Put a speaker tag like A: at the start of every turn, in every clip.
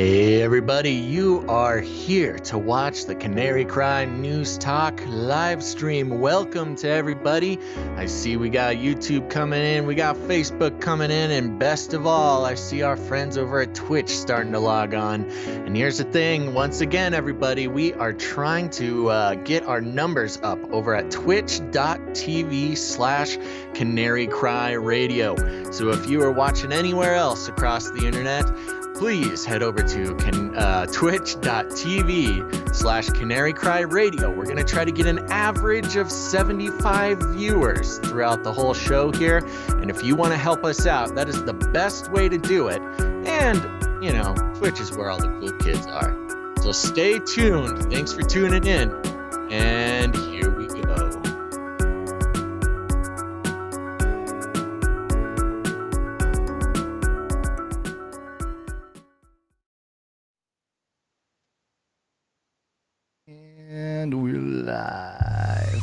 A: Hey everybody, you are here to watch the Canary Cry News Talk live stream. Welcome to everybody. I see we got YouTube coming in, we got Facebook coming in, and best of all, I see our friends over at Twitch starting to log on. And here's the thing, once again everybody, we are trying to get our numbers up over at twitch.tv/Canary Cry Radio. So if you are watching anywhere else across the internet, please head over to twitch.tv/Canary Cry Radio. We're going to try to get an average of 75 viewers throughout the whole show here. And if you want to help us out, that is the best way to do it. And, you know, Twitch is where all the cool kids are. So stay tuned. Thanks for tuning in. And here we go.
B: And we're live.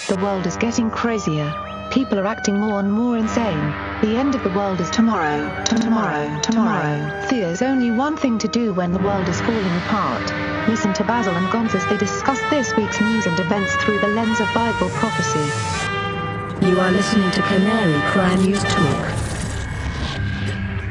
C: The world is getting crazier. People are acting more and more insane. The end of the world is tomorrow. Tomorrow. There's only one thing to do when the world is falling apart. Listen to Basil and Gonz as they discuss this week's news and events through the lens of Bible prophecy.
D: You are listening to Canary Cry News Talk.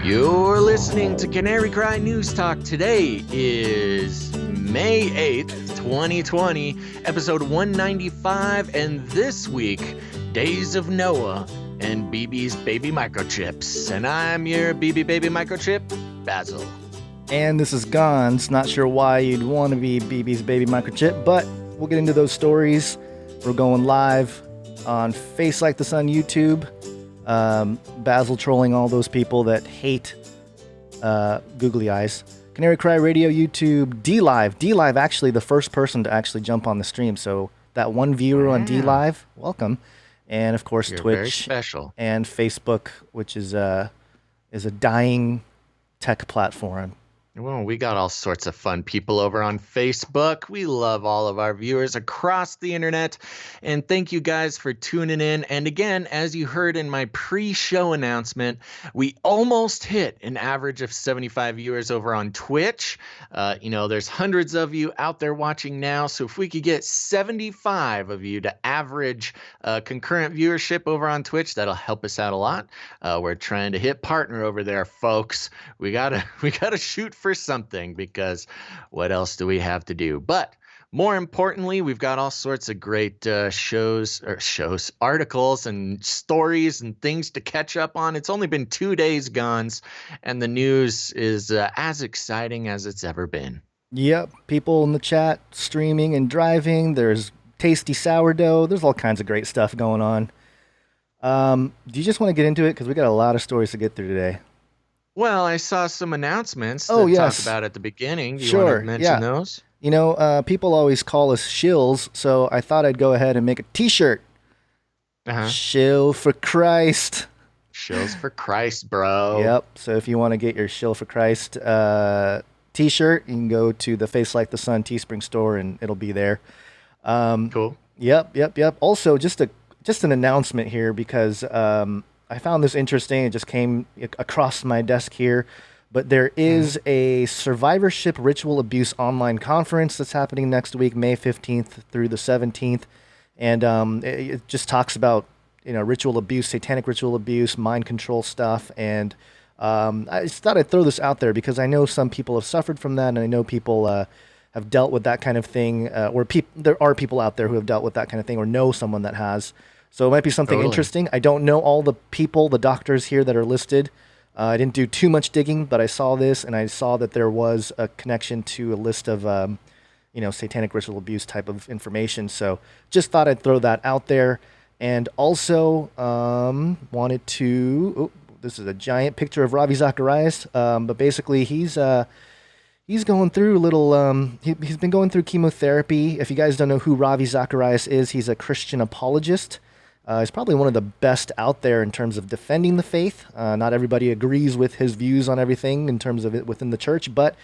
A: You're listening to Canary Cry News Talk. Today is May 8th, 2020, episode 195, and this week, Days of Noah and Bibi's Baby Microchips. And I'm your Bibi Baby Microchip, Basil.
B: And this is Gonz. Not sure why you'd want to be Bibi's Baby Microchip, but we'll get into those stories. We're going live on FaceLikeTheSun YouTube. Basil trolling all those people that hate googly eyes. Canary Cry Radio, YouTube, D-Live. D-Live actually the first person to actually jump on the stream. So that one viewer on D-Live, welcome. And of course,
A: You're
B: Twitch
A: very special.
B: And Facebook, which is a dying tech platform.
A: Well, we got all sorts of fun people over on Facebook. We love all of our viewers across the internet. And thank you guys for tuning in. And again, as you heard in my pre-show announcement, we almost hit an average of 75 viewers over on Twitch. There's hundreds of you out there watching now. So if we could get 75 of you to average concurrent viewership over on Twitch, that'll help us out a lot. We're trying to hit partner over there, folks. We gotta shoot for something, because what else do we have to do? But more importantly, we've got all sorts of great articles and stories and things to catch up on. It's only been 2 days gone, and the news is as exciting as it's ever been.
B: Yep, people in the chat streaming and driving. There's tasty sourdough. There's all kinds of great stuff going on. Do you just want to get into it? Because we got a lot of stories to get through today.
A: Well, I saw some announcements to
B: yes.
A: talk about at the beginning. Do you
B: Sure,
A: want to mention those?
B: You know, people always call us shills, so I thought I'd go ahead and make a t-shirt. Shill for Christ.
A: Shills for Christ, bro.
B: Yep, so if you want to get your Shill for Christ t-shirt, you can go to the FaceLikeTheSun Teespring store, and it'll be there.
A: Cool.
B: Yep. Also, just an announcement here, because I found this interesting. It just came across my desk here. But there is a survivorship ritual abuse online conference that's happening next week, May 15th through the 17th. And it just talks about, ritual abuse, satanic ritual abuse, mind control stuff. And I just thought I'd throw this out there because I know some people have suffered from that. And I know people have dealt with that kind of thing. There are people out there who have dealt with that kind of thing or know someone that has. So it might be something interesting. I don't know all the people, the doctors here that are listed. I didn't do too much digging, but I saw this, and I saw that there was a connection to a list of, satanic ritual abuse type of information. So just thought I'd throw that out there. And also wanted to... this is a giant picture of Ravi Zacharias. But basically, he's going through a little... he's been going through chemotherapy. If you guys don't know who Ravi Zacharias is, he's a Christian apologist. He's probably one of the best out there in terms of defending the faith. Not everybody agrees with his views on everything in terms of it within the church, but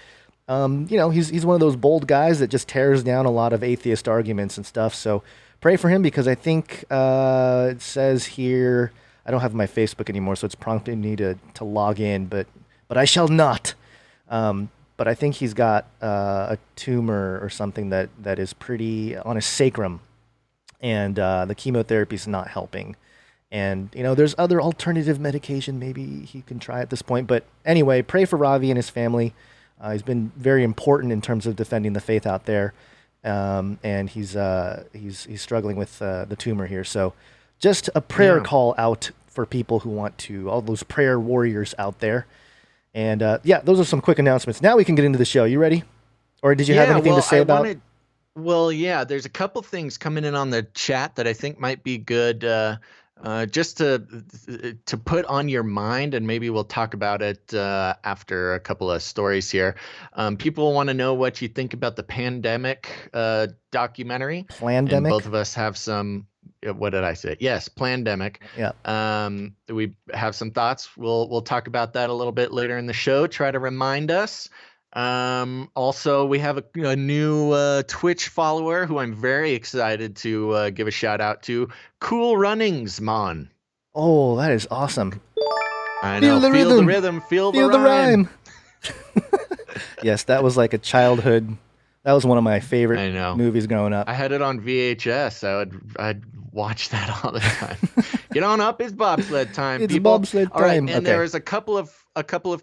B: he's one of those bold guys that just tears down a lot of atheist arguments and stuff. So pray for him, because I think it says here, I don't have my Facebook anymore, so it's prompting me to log in, but I shall not. But I think he's got a tumor or something that is pretty on his sacrum, and the chemotherapy is not helping. And there's other alternative medication maybe he can try at this point. But anyway, pray for Ravi and his family. He's been very important in terms of defending the faith out there, and he's struggling with the tumor here. So, just a prayer call out for people who want to, all those prayer warriors out there. And those are some quick announcements. Now we can get into the show. You ready? Or did you have anything to say about?
A: Well, yeah, there's a couple things coming in on the chat that I think might be good. Just to put on your mind, and maybe we'll talk about it after a couple of stories here. People want to know what you think about the pandemic documentary.
B: Plandemic?
A: And both of us have some. What did I say? Yes, plandemic.
B: Yeah.
A: We have some thoughts. We'll talk about that a little bit later in the show. Try to remind us. Also, we have a new Twitch follower who I'm very excited to give a shout out to. Cool Runnings, Mon.
B: Oh, that is awesome.
A: I know. Feel the rhythm. Feel the rhyme.
B: Yes, that was like a childhood. That was one of my favorite movies growing up.
A: I had it on VHS. I'd watch that all the time. Get on up, it's bobsled time.
B: It's
A: people.
B: bobsled time.
A: All right, and there was a couple of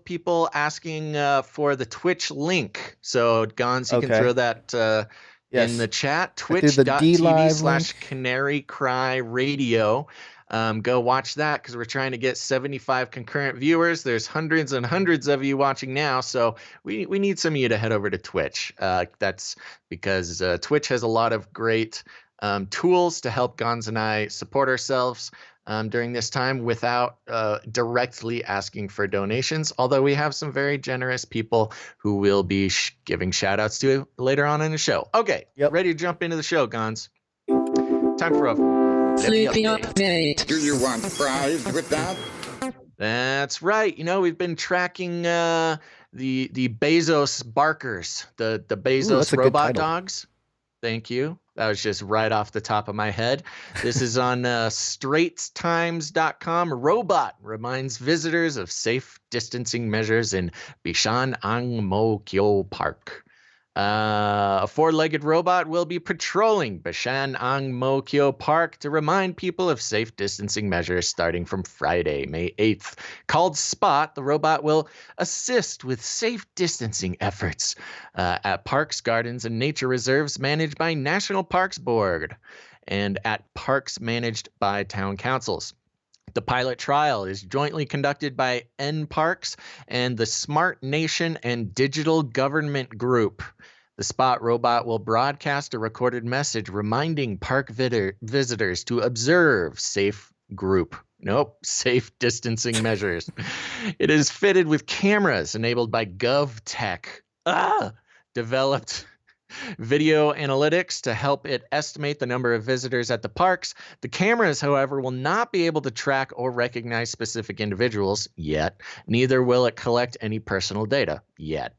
A: people asking for the Twitch link. So Gons, you can throw that in the chat. Twitch.tv/Canary Cry Radio. Go watch that because we're trying to get 75 concurrent viewers. There's hundreds and hundreds of you watching now, so we need some of you to head over to Twitch. That's because Twitch has a lot of great tools to help Gons and I support ourselves during this time without directly asking for donations, although we have some very generous people who will be giving shout outs to later on in the show. Okay, ready to jump into the show, Gons. Time for a
E: Sleeping update. Do you want fries with that?
A: That's right. We've been tracking the Bezos barkers, the Bezos robot dogs. Thank you. That was just right off the top of my head. This is on straightstimes.com. Robot reminds visitors of safe distancing measures in Bishan Ang Mo Kyo Park. A four-legged robot will be patrolling Bishan Ang Mo Kyo Park to remind people of safe distancing measures starting from Friday, May 8th. Called Spot, the robot will assist with safe distancing efforts at parks, gardens, and nature reserves managed by National Parks Board and at parks managed by town councils. The pilot trial is jointly conducted by NParks and the Smart Nation and Digital Government Group. The Spot robot will broadcast a recorded message reminding park visitors to observe safe distancing measures. It is fitted with cameras enabled by GovTech. Developed video analytics to help it estimate the number of visitors at the parks. The cameras, however, will not be able to track or recognize specific individuals yet. Neither will it collect any personal data yet.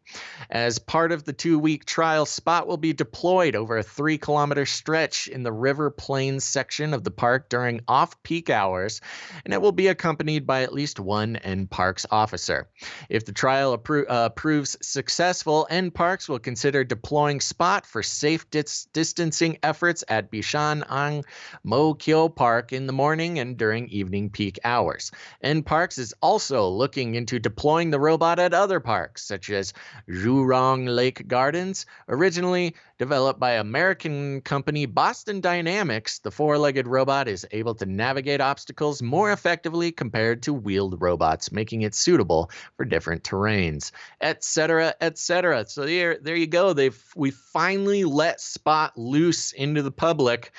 A: As part of the 2-week trial, Spot will be deployed over a 3-kilometer stretch in the River Plains section of the park during off-peak hours, and it will be accompanied by at least one NParks officer. If the trial proves successful, NParks will consider deploying Spot for safe distancing efforts at Bishan Ang Mo Kyo Park in the morning and during evening peak hours. NParks is also looking into deploying the robot at other parks, such as Jurong Lake Gardens. Originally developed by American company Boston Dynamics, the four-legged robot is able to navigate obstacles more effectively compared to wheeled robots, making it suitable for different terrains, etc., etc. So there you go. We finally let Spot loose into the public.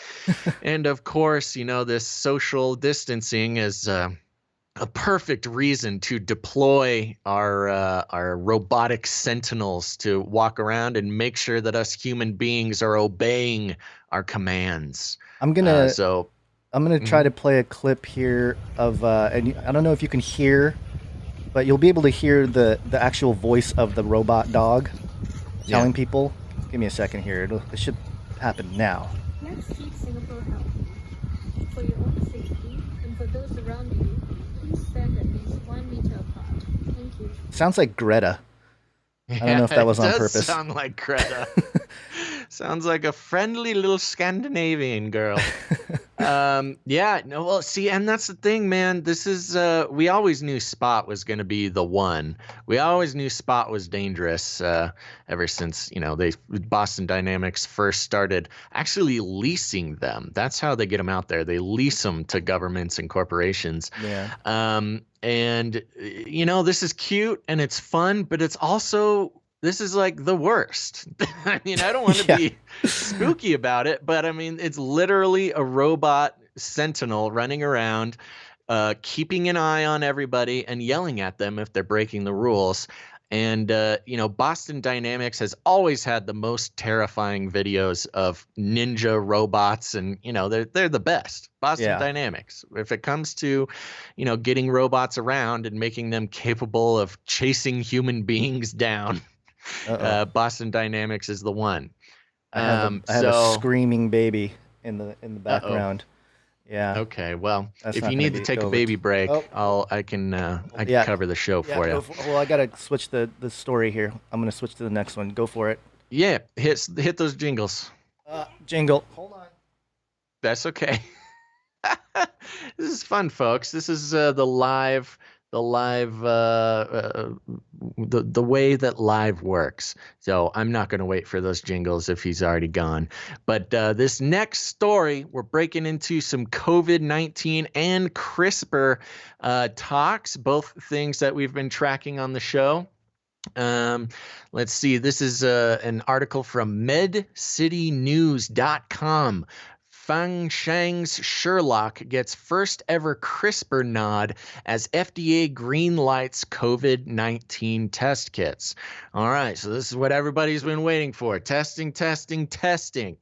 A: And of course, this social distancing is a perfect reason to deploy our robotic sentinels to walk around and make sure that us human beings are obeying our commands.
B: I'm gonna try to play a clip here of and I don't know if you can hear, but you'll be able to hear the actual voice of the robot dog telling people. Give me a second here. It should happen now.
F: Let's keep Singapore healthy. For your own safety and for those around you, please stand at least 1 meter apart. Thank you.
B: Sounds like Greta. I don't know if that was
A: it
B: on
A: does
B: purpose.
A: sound like Greta. Sounds like a friendly little Scandinavian girl. Yeah, no, well, see, and that's the thing, man. This is we always knew Spot was going to be the one. We always knew Spot was dangerous ever since, Boston Dynamics first started actually leasing them. That's how they get them out there. They lease them to governments and corporations.
B: Yeah.
A: And this is cute and it's fun, but it's also, this is like the worst. I mean, I don't want to be spooky about it, but I mean, it's literally a robot sentinel running around, keeping an eye on everybody and yelling at them if they're breaking the rules. And, Boston Dynamics has always had the most terrifying videos of ninja robots. And, they're the best. Boston Dynamics. If it comes to, getting robots around and making them capable of chasing human beings down, Boston Dynamics is the one.
B: I have a screaming baby in the background. Yeah.
A: Okay. Well,
B: That's
A: if
B: not
A: you
B: gonna
A: need to
B: be
A: take a
B: COVID.
A: baby break,
B: Oh.
A: I can cover the show for you.
B: Well, I gotta switch the story here. I'm gonna switch to the next one. Go for it.
A: Yeah. Hit those jingles.
B: Jingle. Hold on.
A: That's okay. This is fun, folks. This is the way that live works. So I'm not going to wait for those jingles if he's already gone. But this next story, we're breaking into some COVID-19 and CRISPR talks, both things that we've been tracking on the show. Let's see. This is an article from medcitynews.com. Fang Shang's Sherlock gets first ever CRISPR nod as FDA greenlights COVID-19 test kits. All right, so this is what everybody's been waiting for. Testing, testing, testing.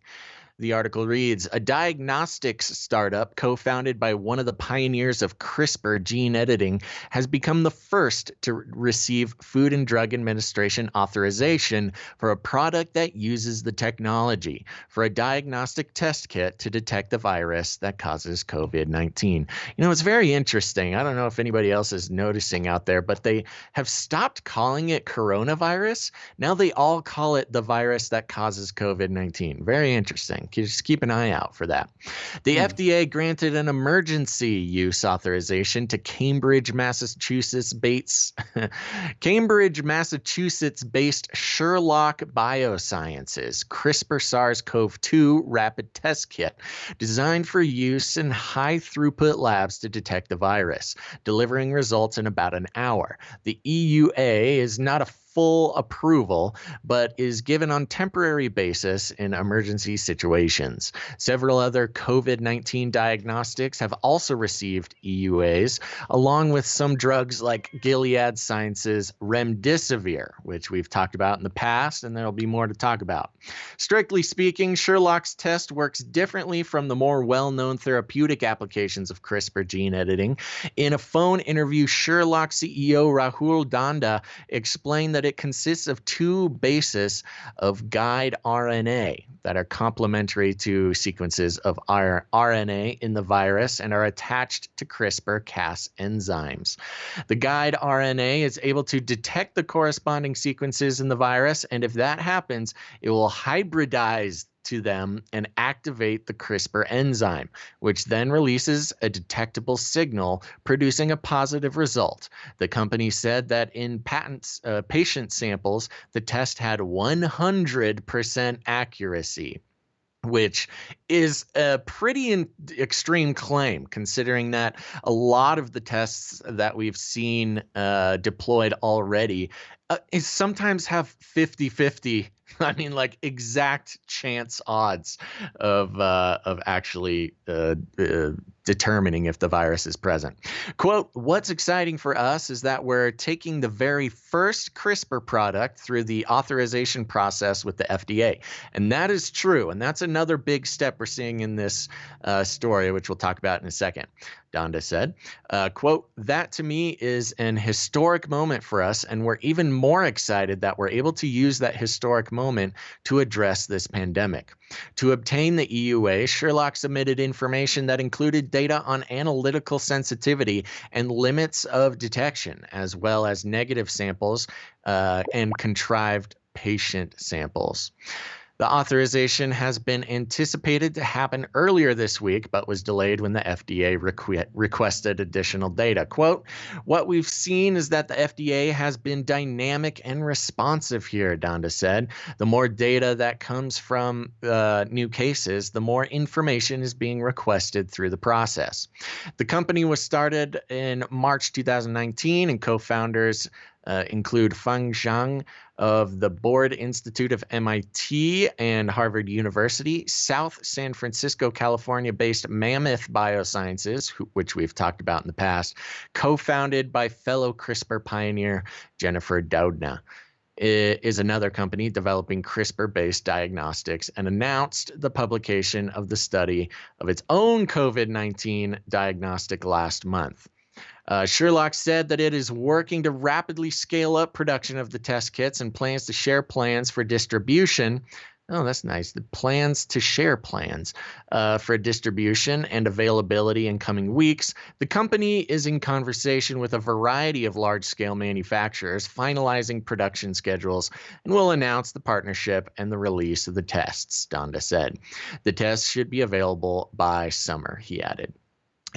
A: The article reads, a diagnostics startup co-founded by one of the pioneers of CRISPR gene editing has become the first to receive Food and Drug Administration authorization for a product that uses the technology for a diagnostic test kit to detect the virus that causes COVID-19. It's very interesting. I don't know if anybody else is noticing out there, but they have stopped calling it coronavirus. Now they all call it the virus that causes COVID-19. Very interesting. Just keep an eye out for that. The FDA granted an emergency use authorization to Cambridge, Massachusetts-based Sherlock Biosciences CRISPR SARS-CoV-2 rapid test kit designed for use in high-throughput labs to detect the virus, delivering results in about an hour. The EUA is not a full approval, but is given on temporary basis in emergency situations. Several other COVID-19 diagnostics have also received EUAs, along with some drugs like Gilead Sciences' Remdesivir, which we've talked about in the past, and there'll be more to talk about. Strictly speaking, Sherlock's test works differently from the more well-known therapeutic applications of CRISPR gene editing. In a phone interview, Sherlock CEO Rahul Danda explained that it consists of two bases of guide RNA that are complementary to sequences of RNA in the virus and are attached to CRISPR-Cas enzymes. The guide RNA is able to detect the corresponding sequences in the virus, and if that happens, it will hybridize to them and activate the CRISPR enzyme, which then releases a detectable signal, producing a positive result. The company said that in patient samples, the test had 100% accuracy, which is a pretty extreme claim, considering that a lot of the tests that we've seen deployed already sometimes have 50-50. I mean, like exact chance odds of actually determining if the virus is present. Quote, what's exciting for us is that we're taking the very first CRISPR product through the authorization process with the FDA. And that is true. And that's another big step we're seeing in this story, which we'll talk about in a second. Donda said, quote, that to me is an historic moment for us, and we're even more excited that we're able to use that historic moment to address this pandemic. To obtain the EUA, Sherlock submitted information that included data on analytical sensitivity and limits of detection, as well as negative samples and contrived patient samples. The authorization has been anticipated to happen earlier this week, but was delayed when the FDA requested additional data. Quote, "What we've seen is that the FDA has been dynamic and responsive here," Donda said. "The more data that comes from new cases, the more information is being requested through the process." The company was started in March 2019, and co-founders include Feng Zhang of the Broad Institute of MIT and Harvard University, South San Francisco, California-based Mammoth Biosciences, which we've talked about in the past, co-founded by fellow CRISPR pioneer Jennifer Doudna. It is another company developing CRISPR-based diagnostics, and announced the publication of the study of its own COVID-19 diagnostic last month. Sherlock said that it is working to rapidly scale up production of the test kits and plans to share plans for distribution. Oh, that's nice. The plans to share plans for distribution and availability in coming weeks. The company is in conversation with a variety of large-scale manufacturers, finalizing production schedules, and will announce the partnership and the release of the tests, Donda said. The tests should be available by summer, he added.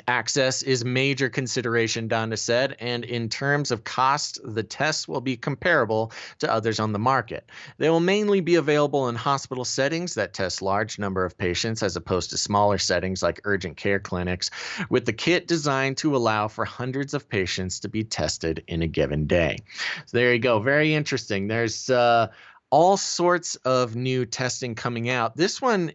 A: Access is major consideration, Donda said, and in terms of cost, the tests will be comparable to others on the market. They will mainly be available in hospital settings that test large number of patients, as opposed to smaller settings like urgent care clinics, with the kit designed to allow for hundreds of patients to be tested in a given day. So there you go. Very interesting. There's all sorts of new testing coming out. This one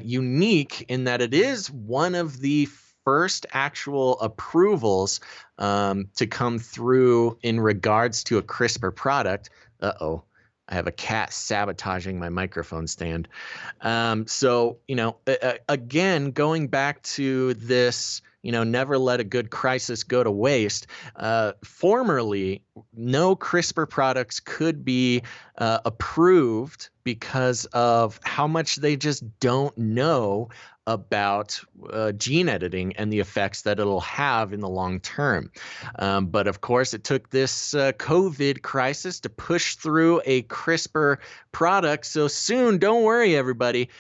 A: unique in that it is one of the first actual approvals to come through in regards to a CRISPR product. Uh-oh, I have a cat sabotaging my microphone stand. So, again, going back to this, never let a good crisis go to waste. Formerly, no CRISPR products could be approved because of how much they just don't know about gene editing and the effects that it'll have in the long term. But of course, it took this COVID crisis to push through a CRISPR product. So soon, don't worry, everybody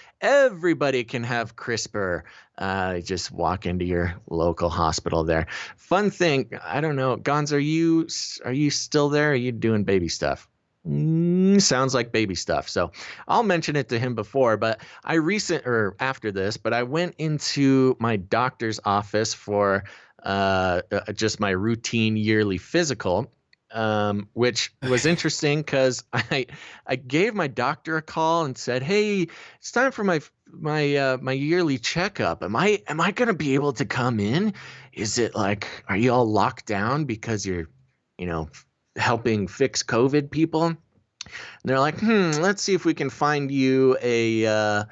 A: can have CRISPR. Just walk into your local hospital there. Fun thing, I don't know, Gonz, are you still there? Or are you doing baby stuff? Sounds like baby stuff. So I'll mention it to him before, but I went into my doctor's office for just my routine yearly physical, which was interesting because I gave my doctor a call and said, "Hey, it's time for my yearly checkup. Am I going to be able to come in? Is it like, are you all locked down because you're, helping fix COVID people?" And they're like, let's see if we can find you a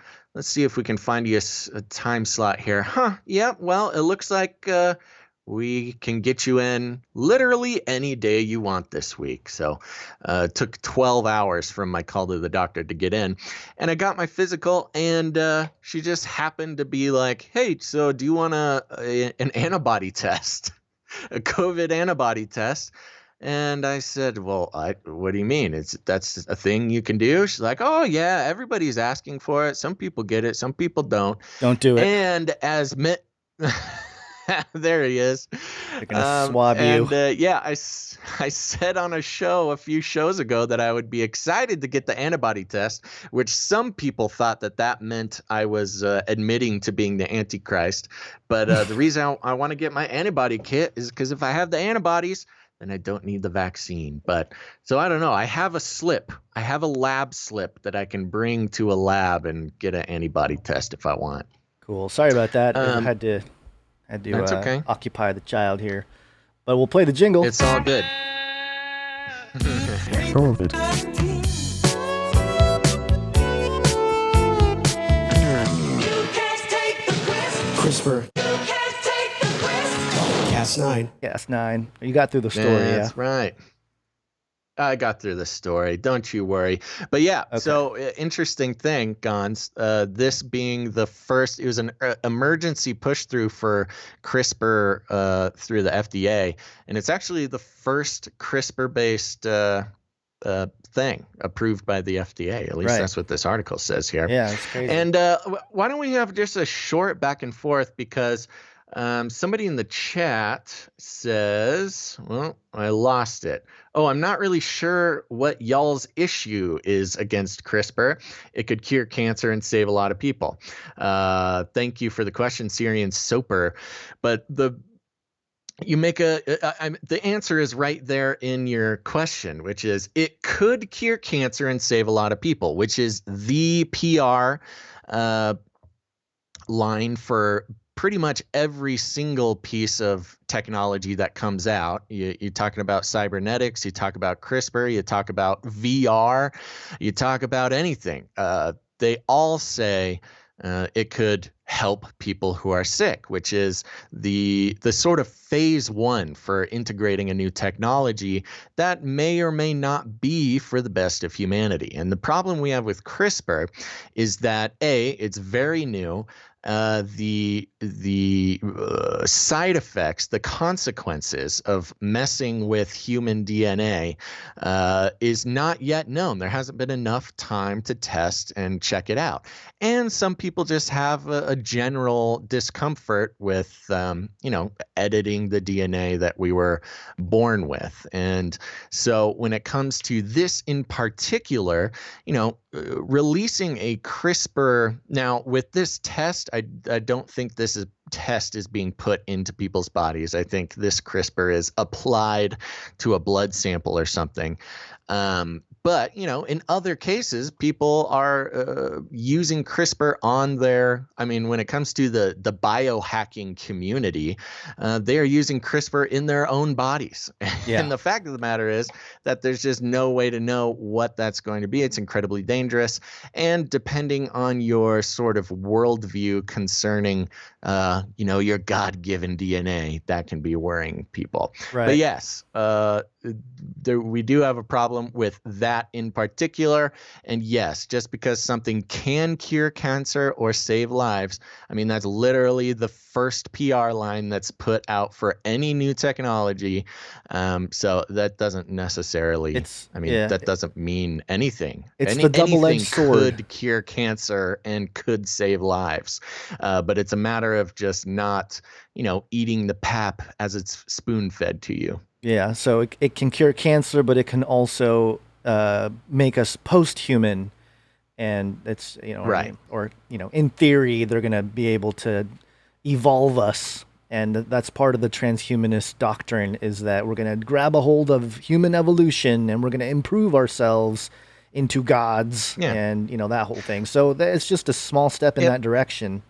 A: time slot here. Yeah, well, it looks like we can get you in literally any day you want this week. So it took 12 hours from my call to the doctor to get in. And I got my physical, and she just happened to be like, "Hey, so do you want an antibody test, a COVID antibody test?" And I said, "Well, what do you mean? That's a thing you can do?" She's like, "Oh yeah, everybody's asking for it. Some people get it, some people don't."
B: Don't do it.
A: And as there he is.
B: They're gonna swab you.
A: And I said on a show a few shows ago that I would be excited to get the antibody test, which some people thought that meant I was admitting to being the Antichrist. But the reason I want to get my antibody kit is because if I have the antibodies, then I don't need the vaccine. But so I don't know. I have a slip. I have a lab slip that I can bring to a lab and get an antibody test if I want.
B: Cool. Sorry about that. I had to
A: that's okay.
B: Occupy the child here. But we'll play the jingle.
A: It's all good.
G: COVID. CRISPR. Cas9.
B: Cas9. You got through the story,
A: That's right. I got through the story. Don't you worry. But yeah,
B: Okay.
A: so interesting thing, Gons. This being the first, it was an emergency push through for CRISPR through the FDA, and it's actually the first CRISPR-based thing approved by the FDA. At least
B: Right.
A: that's what this article says here.
B: Yeah, it's crazy.
A: And why don't we have just a short back and forth, because somebody in the chat says, well, I lost it. Oh, I'm not really sure what y'all's issue is against CRISPR. It could cure cancer and save a lot of people. Thank you for the question, Syrian Soper. But the answer is right there in your question, which is it could cure cancer and save a lot of people, which is the PR line for pretty much every single piece of technology that comes out. You're talking about cybernetics, you talk about CRISPR, you talk about VR, you talk about anything. They all say it could help people who are sick, which is the sort of phase one for integrating a new technology that may or may not be for the best of humanity. And the problem we have with CRISPR is that it's very new. The side effects, the consequences of messing with human DNA is not yet known. There hasn't been enough time to test and check it out. And some people just have a general discomfort with, editing the DNA that we were born with. And so when it comes to this in particular, releasing a CRISPR, now with this test, I don't think this test is being put into people's bodies. I think this CRISPR is applied to a blood sample or something. But, in other cases, people are using CRISPR on when it comes to the biohacking community, they are using CRISPR in their own bodies.
B: Yeah.
A: And the fact of the matter is that there's just no way to know what that's going to be. It's incredibly dangerous. And depending on your sort of worldview concerning, your God-given DNA, that can be worrying people.
B: Right.
A: But yes, we do have a problem with that in particular. And yes, just because something can cure cancer or save lives, that's literally the first PR line that's put out for any new technology. So that doesn't necessarily, that doesn't mean anything.
B: It's the double-edged sword.
A: Could cure cancer and could save lives. But it's a matter of just not, eating the pap as it's spoon-fed to you.
B: Yeah, so it can cure cancer, but it can also make us post-human, and it's
A: right.
B: In theory, they're going to be able to evolve us, and that's part of the transhumanist doctrine, is that we're going to grab a hold of human evolution and we're going to improve ourselves into gods, and that whole thing. So it's just a small step in that direction.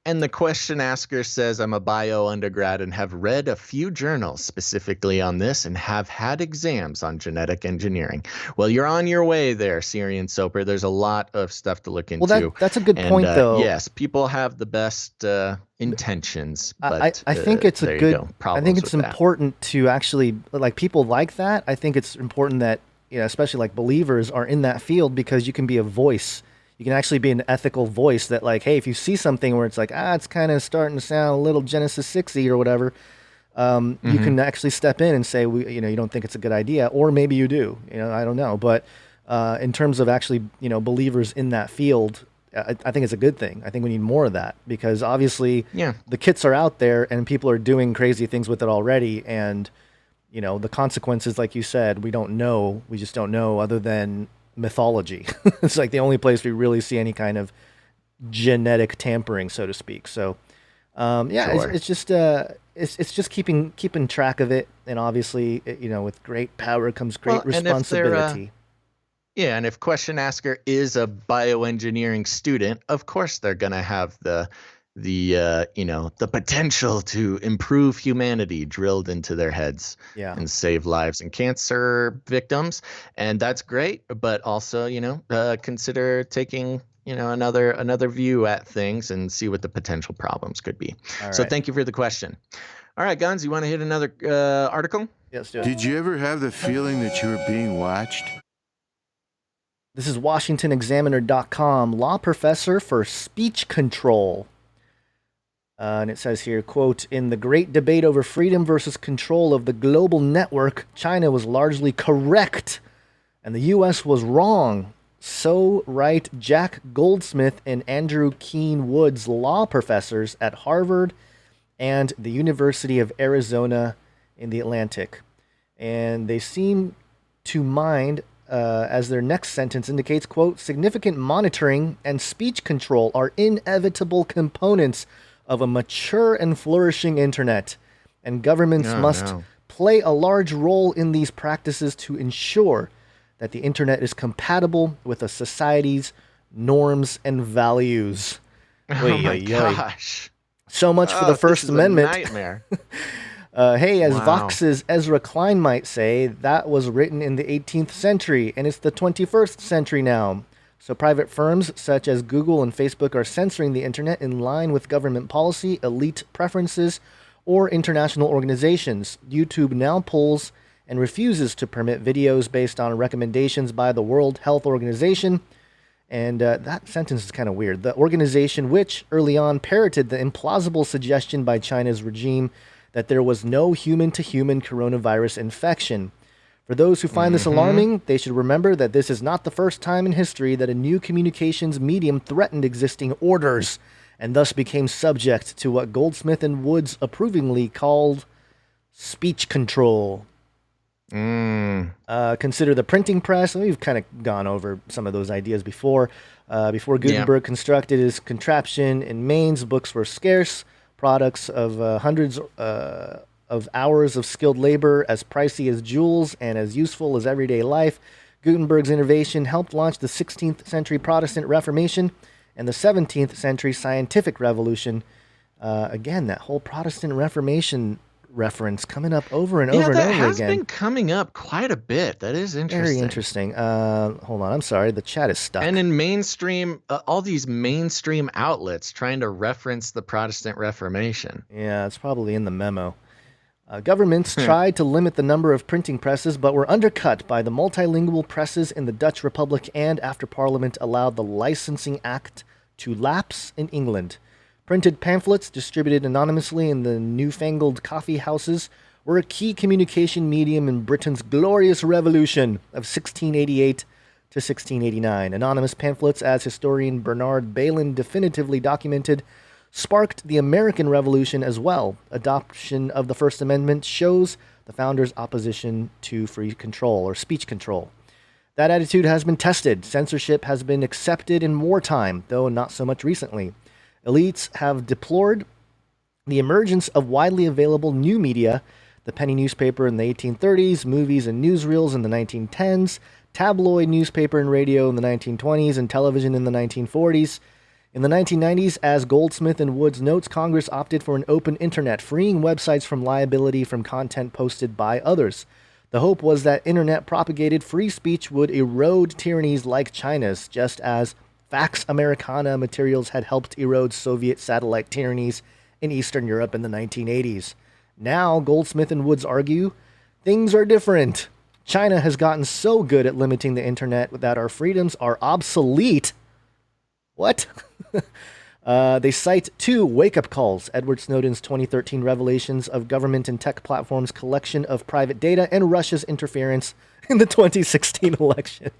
A: And the question asker says, I'm a bio undergrad and have read a few journals specifically on this and have had exams on genetic engineering. Well, you're on your way there, Syrian Soper. There's a lot of stuff to look into.
B: Well, that's a good point, though.
A: Yes, people have the best intentions, but
B: I think it's a good. I think it's important
A: that.
B: To actually, like, people like that. I think it's important that, especially like believers are in that field, because you can be a voice. You can actually be an ethical voice that, like, hey, if you see something where it's like, it's kind of starting to sound a little Genesis 6-y or whatever, you can actually step in and say, you don't think it's a good idea, or maybe you do. I don't know. But in terms of actually, believers in that field, I think it's a good thing. I think we need more of that, because obviously the kits are out there and people are doing crazy things with it already. And, the consequences, like you said, we don't know. We just don't know, other than mythology. It's like the only place we really see any kind of genetic tampering, so to speak. So sure. It's just keeping track of it, and obviously, with great power comes great responsibility.
A: And if question asker is a bioengineering student, of course they're gonna have the potential to improve humanity drilled into their heads and save lives and cancer victims. And that's great. But also, consider taking another view at things and see what the potential problems could be.
B: All
A: So
B: right.
A: thank you for the question. All right, Guns, you want to hit another article?
B: Yeah, let's do it.
H: Did you ever have the feeling that you were being watched?
B: This is WashingtonExaminer.com. Law professor for speech control. And it says here, quote, in the great debate over freedom versus control of the global network, China was largely correct and the U.S. was wrong. So write Jack Goldsmith and Andrew Keen Woods, law professors at Harvard and the University of Arizona in the Atlantic. And they seem to mind, as their next sentence indicates, quote, significant monitoring and speech control are inevitable components of a mature and flourishing internet, and governments must play a large role in these practices to ensure that the internet is compatible with a society's norms and values.
A: Oh my gosh.
B: So much for the First Amendment.
A: Nightmare.
B: Hey, as Vox's Ezra Klein might say, that was written in the 18th century, and it's the 21st century now. So private firms such as Google and Facebook are censoring the internet in line with government policy, elite preferences, or international organizations. YouTube now pulls and refuses to permit videos based on recommendations by the World Health Organization. And that sentence is kind of weird. The organization, which early on parroted the implausible suggestion by China's regime that there was no human-to-human coronavirus infection. For those who find this alarming, they should remember that this is not the first time in history that a new communications medium threatened existing orders, and thus became subject to what Goldsmith and Woods approvingly called speech control. Consider the printing press. We've kind of gone over some of those ideas before. Before Gutenberg constructed his contraption in Mainz, books were scarce, products of hundreds of hours of skilled labor, as pricey as jewels and as useful as everyday life. Gutenberg's innovation helped launch the 16th century Protestant Reformation and the 17th century scientific revolution. Again, that whole Protestant Reformation reference coming up over and over and over again.
A: That has been coming up quite a bit. That is interesting.
B: Very interesting. Hold on, I'm sorry, the chat is stuck.
A: And in mainstream, all these mainstream outlets trying to reference the Protestant Reformation.
B: Yeah, it's probably in the memo. Governments tried to limit the number of printing presses, but were undercut by the multilingual presses in the Dutch Republic and after Parliament allowed the Licensing Act to lapse in England. Printed pamphlets distributed anonymously in the newfangled coffee houses were a key communication medium in Britain's glorious revolution of 1688 to 1689. Anonymous pamphlets, as historian Bernard Bailyn definitively documented, sparked the American Revolution as well. Adoption of the First Amendment shows the founders' opposition to free control or speech control. That attitude has been tested. Censorship has been accepted in wartime, though not so much recently. Elites have deplored the emergence of widely available new media, the penny newspaper in the 1830s, movies and newsreels in the 1910s, tabloid newspaper and radio in the 1920s, and television in the 1940s. In the 1990s, as Goldsmith and Woods notes, Congress opted for an open internet, freeing websites from liability from content posted by others. The hope was that internet propagated free speech would erode tyrannies like China's, just as Pax Americana materials had helped erode Soviet satellite tyrannies in Eastern Europe in the 1980s. Now, Goldsmith and Woods argue, things are different. China has gotten so good at limiting the internet that our freedoms are obsolete. What? They cite two wake-up calls, Edward Snowden's 2013 revelations of government and tech platforms' collection of private data and Russia's interference in the 2016 election.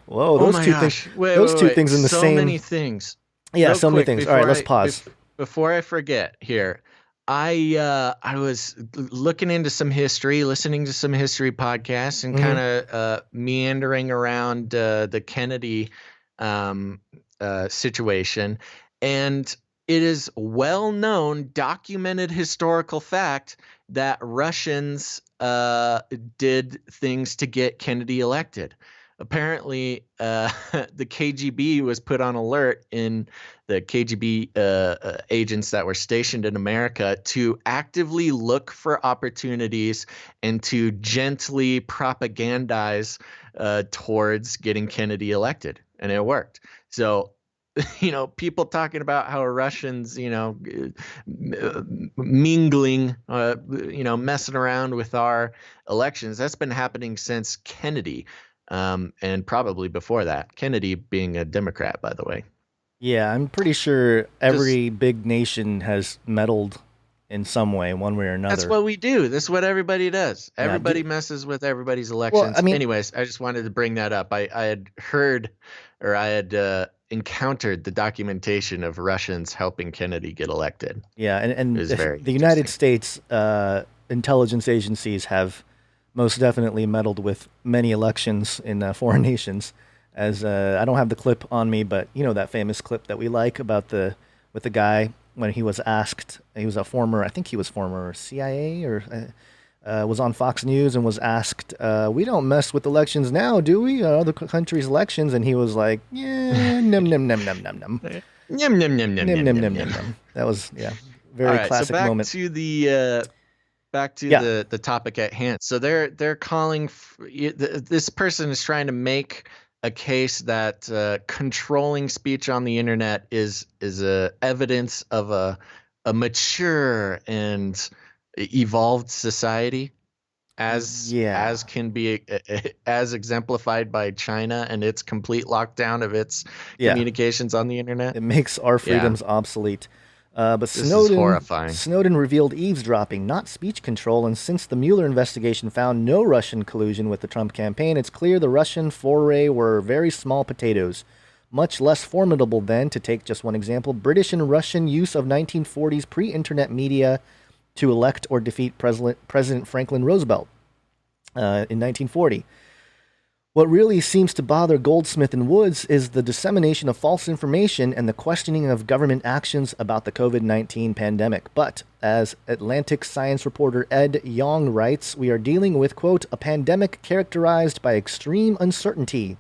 B: Whoa, those two things. Those two things in the
A: so
B: same.
A: So many things.
B: Yeah, so many things. All right, let's pause.
A: Before I forget here, I was looking into some history, listening to some history podcasts, and kind of meandering around the Kennedy situation. And it is well known, documented historical fact that Russians did things to get Kennedy elected. Apparently, the KGB was put on alert in the KGB agents that were stationed in America to actively look for opportunities and to gently propagandize towards getting Kennedy elected. and it worked. So, people talking about how Russians, mingling, messing around with our elections, that's been happening since Kennedy, and probably before that. Kennedy being a Democrat, by the way.
B: Yeah, I'm pretty sure every big nation has meddled in some way, one way or another.
A: That's what we do. That's what everybody does.
B: Yeah,
A: Everybody messes with everybody's elections.
B: I mean-
A: Anyways, I just wanted to bring that up. I had heard, or I had encountered the documentation of Russians helping Kennedy get elected.
B: Yeah, and
A: It was very
B: the United
A: interesting.
B: States intelligence agencies have most definitely meddled with many elections in foreign nations. As I don't have the clip on me, but you know that famous clip that we like about with the guy when he was asked, he was I think he was former CIA or was on Fox News and was asked, we don't mess with elections now, do we? Other countries' elections? And he was like, yeah, num, num, num, num, num, num.
A: Yum, yum, yum, yum,
B: Num,
A: yum,
B: num,
A: yum,
B: num,
A: yum.
B: num, num. That was, very classic
A: so back
B: moment.
A: to the the topic at hand. So they're calling this person is trying to make a case that controlling speech on the internet is a evidence of a mature and evolved society, as can be as exemplified by China and its complete lockdown of its communications on the internet.
B: It makes our freedoms obsolete. But
A: This is horrifying.
B: Snowden revealed eavesdropping, not speech control, and since the Mueller investigation found no Russian collusion with the Trump campaign, it's clear the Russian foray were very small potatoes. Much less formidable than, to take just one example, British and Russian use of 1940s pre-internet media to elect or defeat President Franklin Roosevelt in 1940. What really seems to bother Goldsmith and Woods is the dissemination of false information and the questioning of government actions about the COVID-19 pandemic. But, as Atlantic science reporter Ed Yong writes, we are dealing with, quote, a pandemic characterized by extreme uncertainty.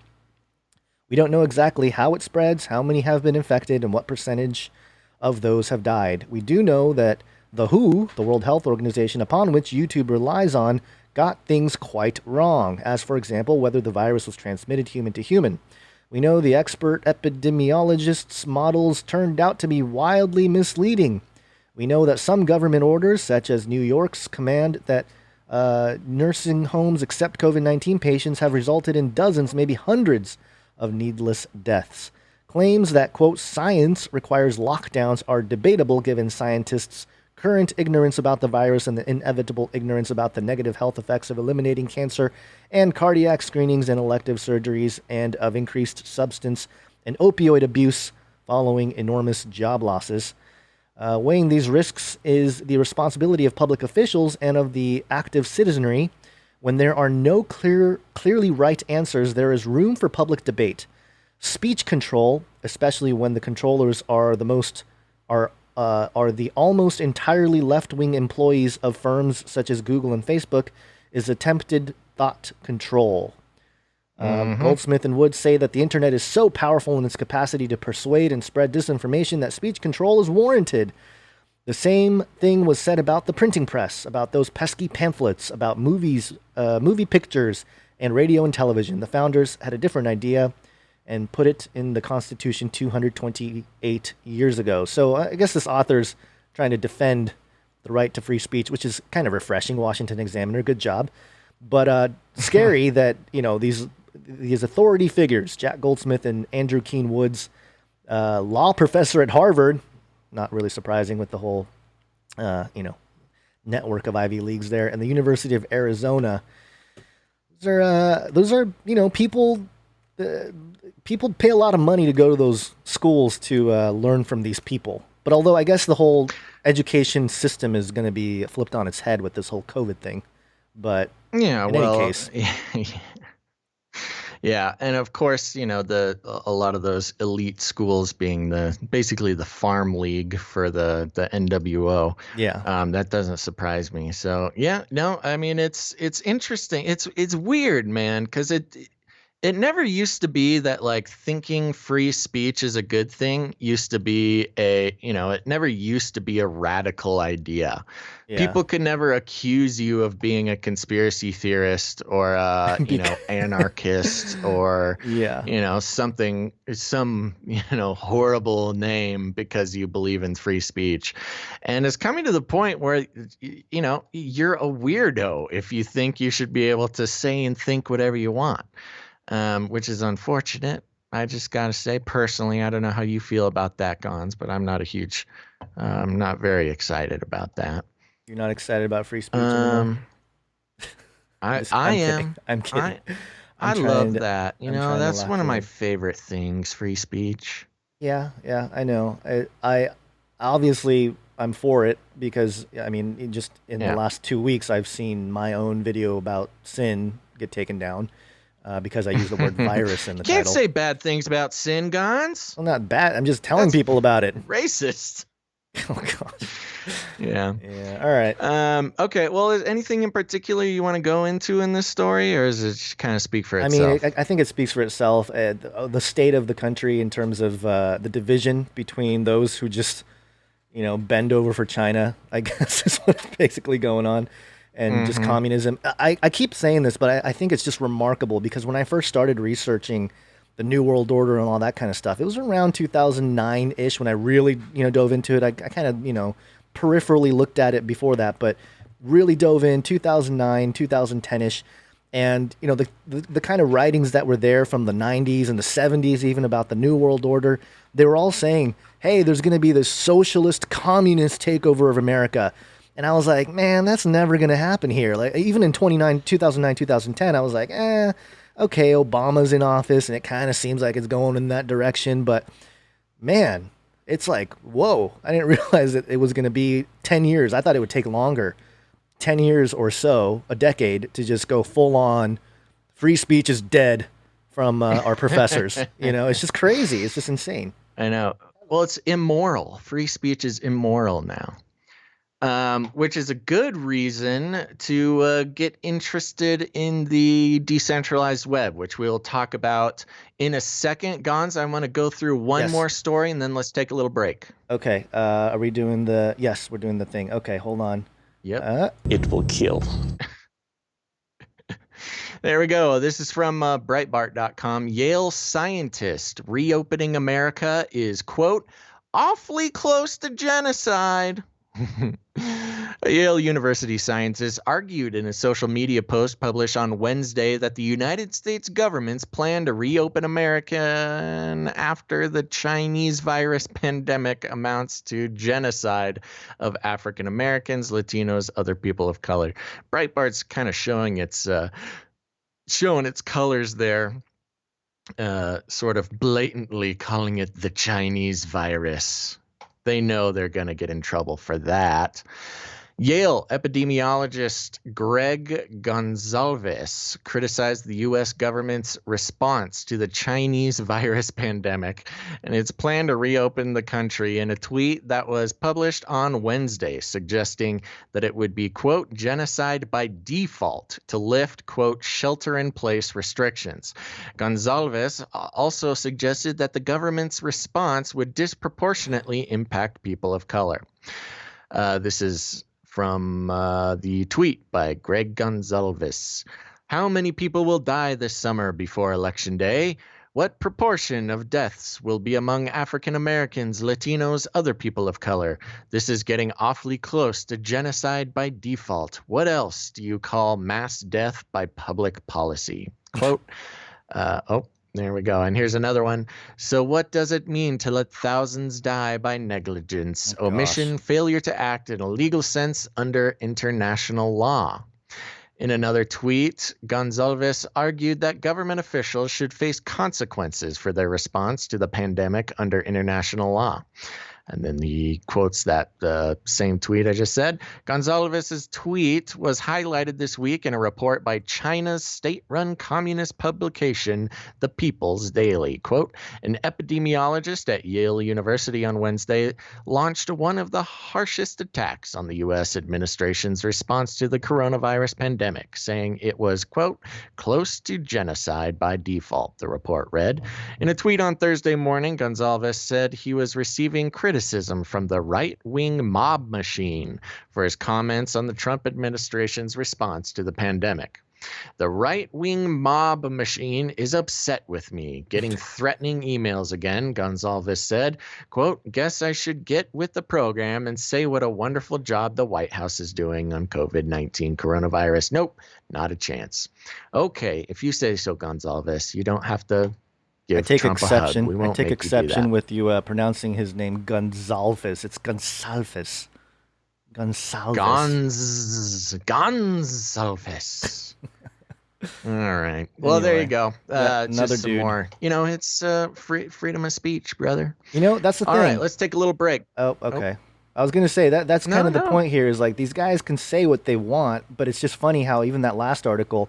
B: We don't know exactly how it spreads, how many have been infected, and what percentage of those have died. We do know that the WHO, the World Health Organization, upon which YouTube relies on, got things quite wrong, as, for example, whether the virus was transmitted human to human. We know the expert epidemiologists' models turned out to be wildly misleading. We know that some government orders, such as New York's command that nursing homes accept COVID-19 patients, have resulted in dozens, maybe hundreds, of needless deaths. Claims that, quote, science requires lockdowns are debatable given scientists' current ignorance about the virus and the inevitable ignorance about the negative health effects of eliminating cancer and cardiac screenings and elective surgeries, and of increased substance and opioid abuse following enormous job losses. Weighing these risks is the responsibility of public officials and of the active citizenry. When there are no clearly right answers, there is room for public debate. Speech control, especially when the controllers are the almost entirely left-wing employees of firms such as Google and Facebook, is attempted thought control. Goldsmith and Woods say that the internet is so powerful in its capacity to persuade and spread disinformation that speech control is warranted. The same thing was said about the printing press, about those pesky pamphlets, about movies, movie pictures, and radio and television. The founders had a different idea and put it in the Constitution 228 years ago. So I guess this author's trying to defend the right to free speech, which is kind of refreshing. Washington Examiner, good job. But scary that, these authority figures, Jack Goldsmith and Andrew Keen Woods, law professor at Harvard, not really surprising with the whole, network of Ivy Leagues there, and the University of Arizona. Those are people... people pay a lot of money to go to those schools to learn from these people. But although I guess the whole education system is going to be flipped on its head with this whole COVID thing. But in any case.
A: Yeah, and of course, a lot of those elite schools being basically the farm league for the NWO.
B: Yeah.
A: That doesn't surprise me. So yeah, no, I mean it's interesting. It's weird, man, because it It never used to be that like thinking free speech is a good thing used to be it never used to be a radical idea.
B: Yeah.
A: People could never accuse you of being a conspiracy theorist or anarchist or
B: Yeah.
A: some horrible name because you believe in free speech. And it's coming to the point where you're a weirdo if you think you should be able to say and think whatever you want. Which is unfortunate. I just got to say, personally, I don't know how you feel about that, Gons, but I'm not very excited about that.
B: You're not excited about free speech anymore?
A: I
B: I'm
A: am.
B: kidding. I'm kidding.
A: I love that. That's one of my favorite things, free speech.
B: Yeah, I know. I obviously I'm for it because I mean, just in the last 2 weeks, I've seen my own video about sin get taken down. Because I use the word virus in the title.
A: Can't say bad things about sin, Gons.
B: Well, not bad. I'm just telling people about it.
A: Racist.
B: Oh, God.
A: Yeah.
B: All right.
A: Okay. Well, is anything in particular you want to go into in this story, or does it kind of speak for itself?
B: I mean, I think it speaks for itself. The state of the country in terms of the division between those who just, bend over for China, I guess is what's basically going on. And just communism. I keep saying this, but I think it's just remarkable because when I first started researching the New World Order and all that kind of stuff, it was around 2009-ish when I really, dove into it. I kind of, peripherally looked at it before that, but really dove in 2009, 2010-ish. And, the kind of writings that were there from the 90s and the 70s, even about the New World Order, they were all saying, hey, there's going to be this socialist communist takeover of America. And I was like, man, that's never going to happen here. Like, even in 2009, 2010, I was like, okay, Obama's in office, and it kind of seems like it's going in that direction. But, man, it's like, whoa, I didn't realize that it was going to be 10 years. I thought it would take longer, 10 years or so, a decade, to just go full on, free speech is dead from our professors. It's just crazy. It's just insane.
A: I know. Well, it's immoral. Free speech is immoral now. Which is a good reason to get interested in the decentralized web, which we'll talk about in a second. Gons, I want to go through one more story, and then let's take a little break.
B: Okay. Are we doing the... Yes, we're doing the thing. Okay, hold on.
A: Yep.
I: It will kill.
A: There we go. This is from Breitbart.com. Yale scientist reopening America is, quote, awfully close to genocide. A Yale University scientist argued in a social media post published on Wednesday that the United States government's plan to reopen America after the Chinese virus pandemic amounts to genocide of African Americans, Latinos, other people of color. Breitbart's kind of showing its colors there. Sort of blatantly calling it the Chinese virus. They know they're going to get in trouble for that. Yale epidemiologist Greg Gonzalez criticized the U.S. government's response to the Chinese virus pandemic and its plan to reopen the country in a tweet that was published on Wednesday, suggesting that it would be, quote, genocide by default to lift, quote, shelter-in-place restrictions. Gonzalez also suggested that the government's response would disproportionately impact people of color. This is from the tweet by Greg Gonzalez. How many people will die this summer before Election Day? What proportion of deaths will be among African Americans, Latinos, other people of color? This is getting awfully close to genocide by default. What else do you call mass death by public policy? Quote, there we go. And here's another one. So what does it mean to let thousands die by negligence, omission, failure to act in a legal sense under international law? In another tweet, Gonzalez argued that government officials should face consequences for their response to the pandemic under international law. And then he quotes that same tweet I just said. Gonzalez's tweet was highlighted this week in a report by China's state-run communist publication, The People's Daily. Quote, an epidemiologist at Yale University on Wednesday launched one of the harshest attacks on the U.S. administration's response to the coronavirus pandemic, saying it was, quote, close to genocide by default, the report read. In a tweet on Thursday morning, Gonzalez said he was receiving criticism from the right-wing mob machine for his comments on the Trump administration's response to the pandemic. The right-wing mob machine is upset with me, getting threatening emails again, Gonzalez said. Quote, guess I should get with the program and say what a wonderful job the White House is doing on COVID-19 coronavirus. Nope, not a chance. Okay, if you say so, Gonzalez, you don't have to give Trump a hug. We won't
B: I take
A: make
B: exception
A: you
B: with you pronouncing his name Gonzalez. It's Gonzalez.
A: Gonzalez. All right. Well,
B: Anyway,
A: there you go.
B: another
A: just some
B: dude.
A: more. It's freedom of speech, brother.
B: That's the thing.
A: All right, let's take a little break.
B: Oh, okay. I was gonna say that's kind of the point here. Is like these guys can say what they want, but it's just funny how even that last article,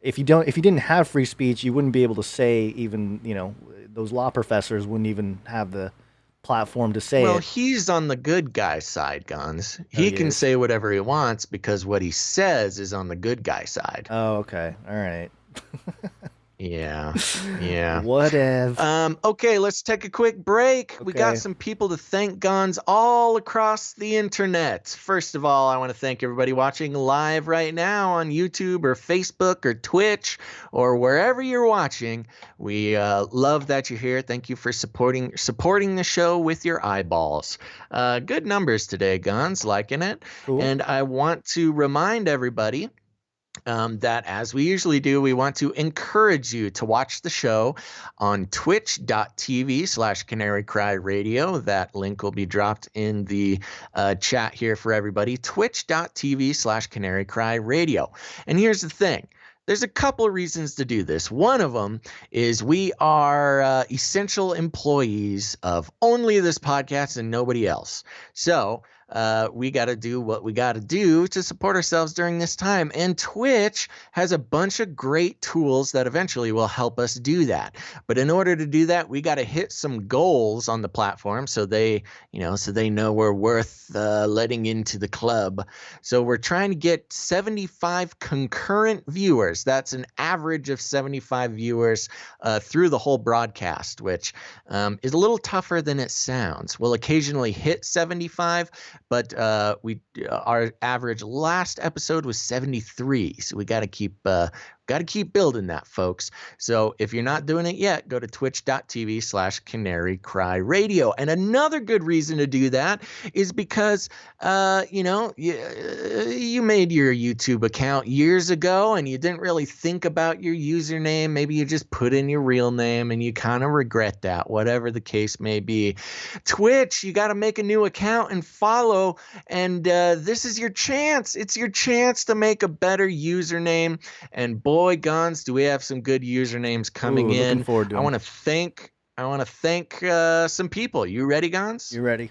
B: if you didn't have free speech, you wouldn't be able to say even those law professors wouldn't even have the platform to say
A: Well,
B: it.
A: he's on the good guy side, Guns. He can say whatever he wants because what he says is on the good guy side.
B: Oh, okay. All right.
A: Yeah.
B: Whatever.
A: Okay, let's take a quick break. We got
B: Okay.
A: some people to thank, Guns, all across the internet. First of all, I want to thank everybody watching live right now on YouTube or Facebook or Twitch or wherever you're watching. We love that you're here. Thank you for supporting the show with your eyeballs. Good numbers today, Guns. Liking it.
B: Cool.
A: And I want to remind everybody that, as we usually do, we want to encourage you to watch the show on twitch.tv/Canary Cry Radio. That link will be dropped in the chat here for everybody. Twitch.tv/Canary Cry Radio. And here's the thing. There's a couple of reasons to do this. One of them is we are essential employees of only this podcast and nobody else. So we got to do what we got to do to support ourselves during this time. And Twitch has a bunch of great tools that eventually will help us do that. But in order to do that, we got to hit some goals on the platform so they know we're worth letting into the club. So we're trying to get 75 concurrent viewers. That's an average of 75 viewers through the whole broadcast, which is a little tougher than it sounds. We'll occasionally hit 75, but our average last episode was 73. So we got to keep building that, folks. So if you're not doing it yet, go to twitch.tv/Canary Cry Radio. And another good reason to do that is because, you made your YouTube account years ago and you didn't really think about your username. Maybe you just put in your real name and you kind of regret that, whatever the case may be. Twitch, you got to make a new account and follow. And this is your chance. It's your chance to make a better username. And boy, Guns, do we have some good usernames coming in.
B: Looking forward to
A: I
B: them.
A: want to thank some people. You ready, Guns?
B: You ready?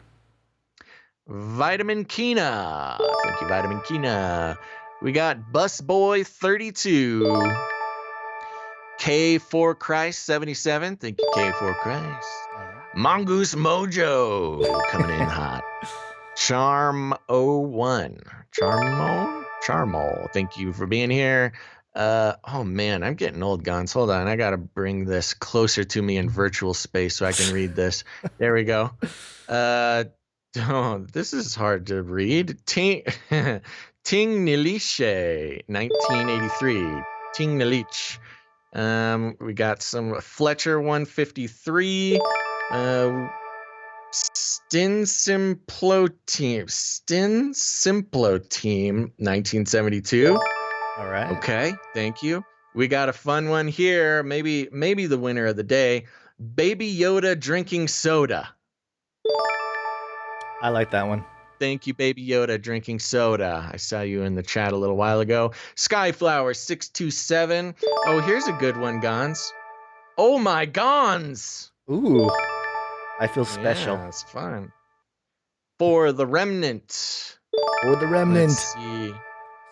A: Vitamin Kina. Thank you, Vitamin Kina. We got Busboy32. K4 Christ 77. Thank you, K4 Christ. Mongoose Mojo coming in hot. Charm01. Charmo. Thank you for being here. Oh man, I'm getting old, Guns. Hold on, I gotta bring this closer to me in virtual space so I can read this. There we go. This is hard to read. Ting Niliche, 1983. Ting Niliche. We got some Fletcher 153. Stin Simplo Team, 1972.
B: All right.
A: Okay, thank you. We got a fun one here. Maybe the winner of the day. Baby Yoda drinking soda.
B: I like that one.
A: Thank you, Baby Yoda drinking soda. I saw you in the chat a little while ago. Skyflower 627. Oh, here's a good one, Gons. Oh my Gons.
B: Ooh, I feel special.
A: Yeah, it's fun. For the Remnant.
B: Or the Remnant.
A: Let's see.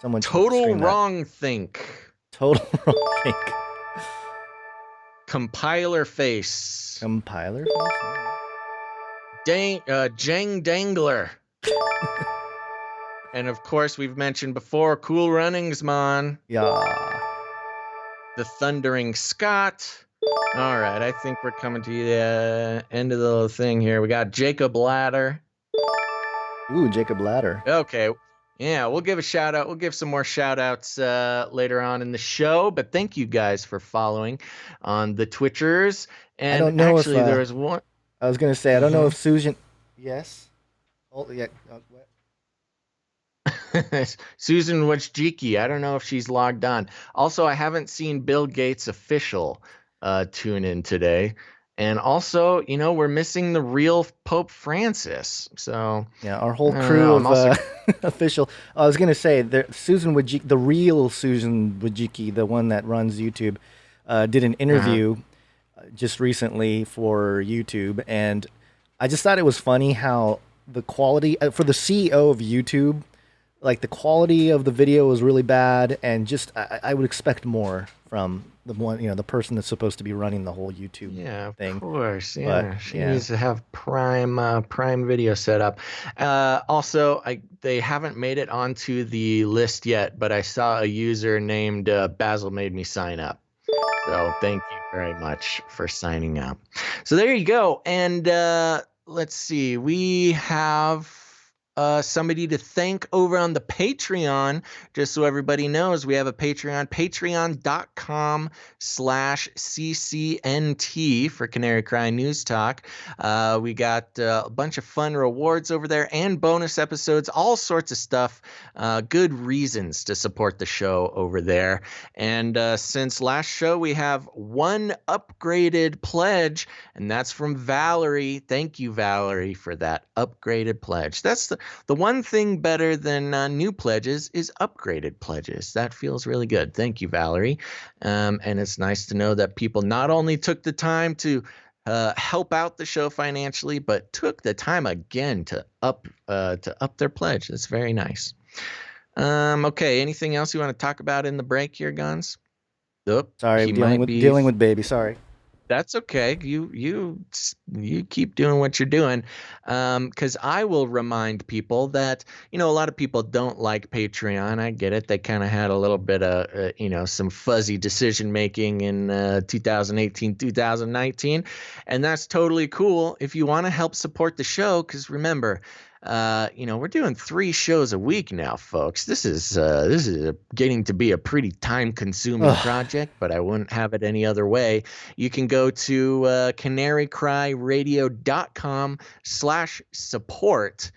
B: Someone
A: Total
B: scream that.
A: Wrong Think.
B: Total Wrong Think.
A: Compiler Face.
B: Compiler face?
A: Jang Dangler. And of course, we've mentioned before, Cool Runnings, man.
B: Yeah.
A: The Thundering Scott. All right, I think we're coming to the end of the little thing here. We got Jacob Ladder.
B: Ooh, Jacob Ladder.
A: Okay. Yeah, we'll give a shout out. We'll give some more shout outs later on in the show. But thank you guys for following on the Twitchers. And
B: I don't know
A: actually,
B: if,
A: there was one.
B: I was going to say, I don't know if Susan. Yes? Oh, yeah. What?
A: Susan Wojcicki. I don't know if she's logged on. Also, I haven't seen Bill Gates official tune in today. And also, we're missing the real Pope Francis. So
B: yeah, our whole crew of official. I was gonna say Susan Wojcicki, the real Susan Wojcicki, the one that runs YouTube, did an interview just recently for YouTube, and I just thought it was funny how the quality for the CEO of YouTube, like the quality of the video was really bad, and just I would expect more from the one, the person that's supposed to be running the whole YouTube thing.
A: Of course, yeah.
B: But,
A: she needs to have Prime Video set up. Also, they haven't made it onto the list yet, but I saw a user named Basil made me sign up. So thank you very much for signing up. So there you go. And let's see, we have somebody to thank over on the Patreon. Just so everybody knows, we have a Patreon, patreon.com/CCNT for Canary Cry News Talk. We got a bunch of fun rewards over there and bonus episodes, all sorts of stuff. Good reasons to support the show over there. And since last show, we have one upgraded pledge, and that's from Valerie. Thank you, Valerie, for that upgraded pledge. That's the one thing better than new pledges is upgraded pledges. That feels really good. Thank you, Valerie. And it's nice to know that people not only took the time to help out the show financially, but took the time again to up their pledge. That's very nice. Okay, anything else you want to talk about in the break here, Guns?
B: Sorry, dealing with baby. Sorry.
A: That's okay. You keep doing what you're doing, because I will remind people that a lot of people don't like Patreon. I get it. They kind of had a little bit of some fuzzy decision making in 2018, 2019, and that's totally cool. If you want to help support the show, because remember, we're doing 3 shows a week now, folks. This is getting to be a pretty time-consuming project, but I wouldn't have it any other way. You can go to canarycryradio.com/support,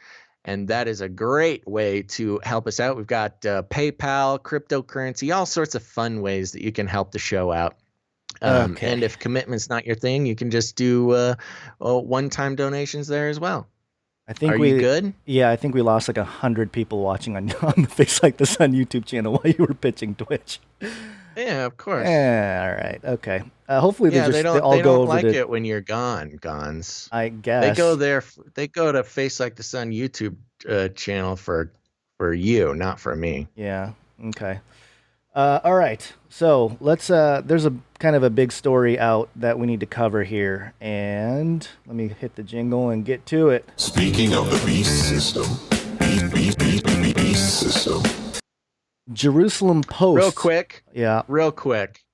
A: and that is a great way to help us out. We've got PayPal, cryptocurrency, all sorts of fun ways that you can help the show out. And if commitment's not your thing, you can just do one-time donations there as well.
B: Are you good? Yeah, I think we lost like 100 people watching on the Face Like the Sun YouTube channel while you were pitching Twitch.
A: Yeah, of course.
B: Yeah, all right, okay. Hopefully they
A: don't
B: go over
A: like it when you're gone, Gons.
B: I guess
A: they go there. They go to Face Like the Sun YouTube channel for you, not for me.
B: Yeah. Okay. All right. So let's. There's a kind of a big story out that we need to cover here, and let me hit the jingle and get to it.
I: Speaking of the beast system, beast system.
B: Jerusalem Post.
A: Real quick.
B: Yeah.
A: Real quick.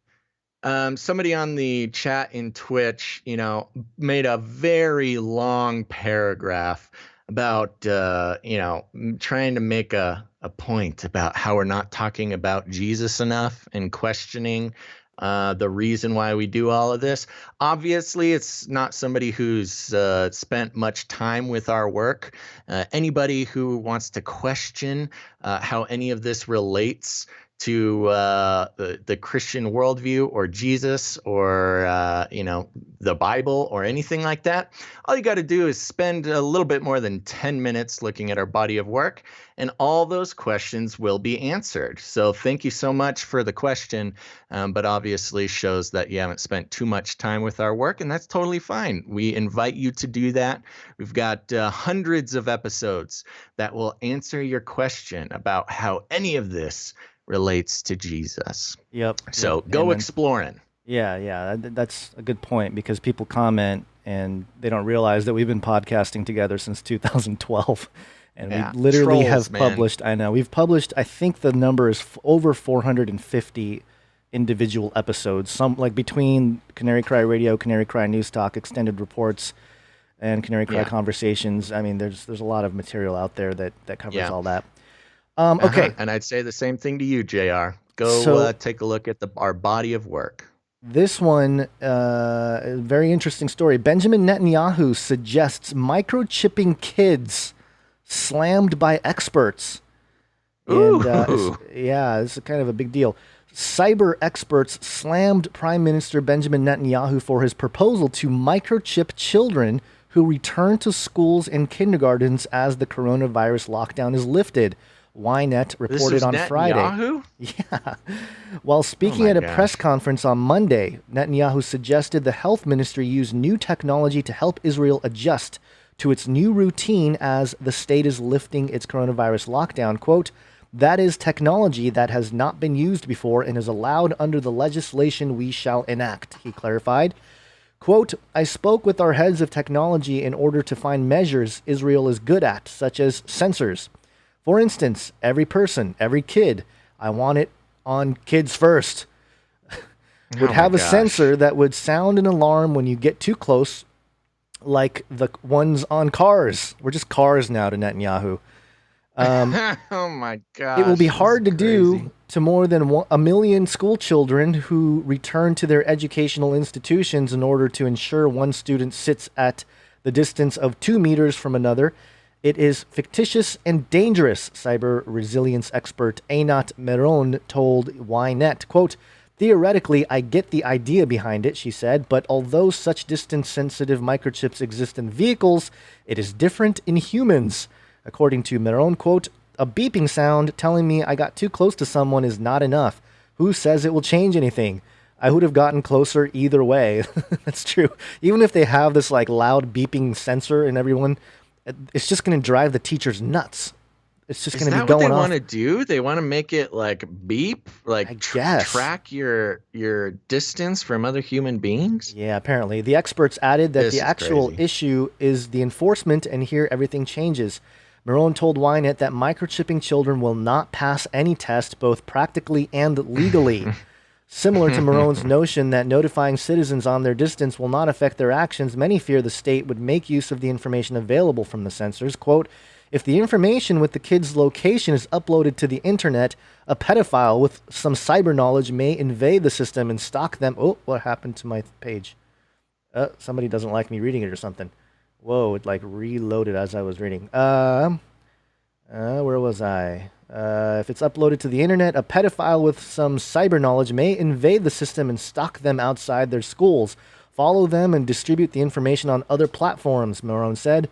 A: Somebody on the chat in Twitch, made a very long paragraph about, trying to make a point about how we're not talking about Jesus enough and questioning the reason why we do all of this. Obviously, it's not somebody who's spent much time with our work. Anybody who wants to question how any of this relates to the Christian worldview or Jesus or the Bible or anything like that, all you got to do is spend a little bit more than 10 minutes looking at our body of work, and all those questions will be answered. So thank you so much for the question, but obviously shows that you haven't spent too much time with our work, and that's totally fine. We invite you to do that. We've got hundreds of episodes that will answer your question about how any of this relates to Jesus.
B: Yep.
A: So go exploring.
B: Yeah, that's a good point, because people comment and they don't realize that we've been podcasting together since 2012. And we literally have published, we've published, I think the number is over 450 individual episodes, some like between Canary Cry Radio, Canary Cry News Talk, Extended Reports, and Canary Cry Conversations. I mean, there's a lot of material out there that covers all that. Okay.
A: And I'd say the same thing to you, JR. Go take a look at our body of work.
B: This one, a very interesting story. Benjamin Netanyahu suggests microchipping kids slammed by experts. And it's kind of a big deal. Cyber experts slammed Prime Minister Benjamin Netanyahu for his proposal to microchip children who return to schools and kindergartens as the coronavirus lockdown is lifted. Ynet reported on Friday. Yeah. While speaking at a press conference on Monday, Netanyahu suggested the health ministry use new technology to help Israel adjust to its new routine as the state is lifting its coronavirus lockdown. Quote, "That is technology that has not been used before and is allowed under the legislation we shall enact," he clarified. Quote, "I spoke with our heads of technology in order to find measures Israel is good at, such as sensors. For instance, every person, every kid, I want it on kids first, would have a sensor that would sound an alarm when you get too close, like the ones on cars." We're just cars now to Netanyahu.
A: Oh my gosh.
B: It will be hard to do to more than 1 million school children who return to their educational institutions in order to ensure one student sits at the distance of 2 meters from another. It is fictitious and dangerous, cyber resilience expert Einat Meron told Ynet. Quote, "Theoretically, I get the idea behind it," she said, "but although such distance-sensitive microchips exist in vehicles, it is different in humans." According to Meron, quote, "A beeping sound telling me I got too close to someone is not enough. Who says it will change anything? I would have gotten closer either way." That's true. Even if they have this like loud beeping sensor in everyone, it's just going to drive the teachers nuts. It's just going to be going off.
A: Is that what they want to do? They want to make it like beep, like track your distance from other human beings?
B: Yeah, apparently. The experts added that the actual issue is the enforcement, and here everything changes. Meron told Ynet that microchipping children will not pass any test, both practically and legally. Similar to Meron's notion that notifying citizens on their distance will not affect their actions, many fear the state would make use of the information available from the sensors. Quote, "If the information with the kid's location is uploaded to the internet, a pedophile with some cyber knowledge may invade the system and stalk them." Oh, what happened to my page? Somebody doesn't like me reading it or something. Whoa, it like reloaded as I was reading. Where was I? If it's uploaded to the internet, a pedophile with some cyber knowledge may invade the system and stalk them outside their schools, follow them, and distribute the information on other platforms, Meron said.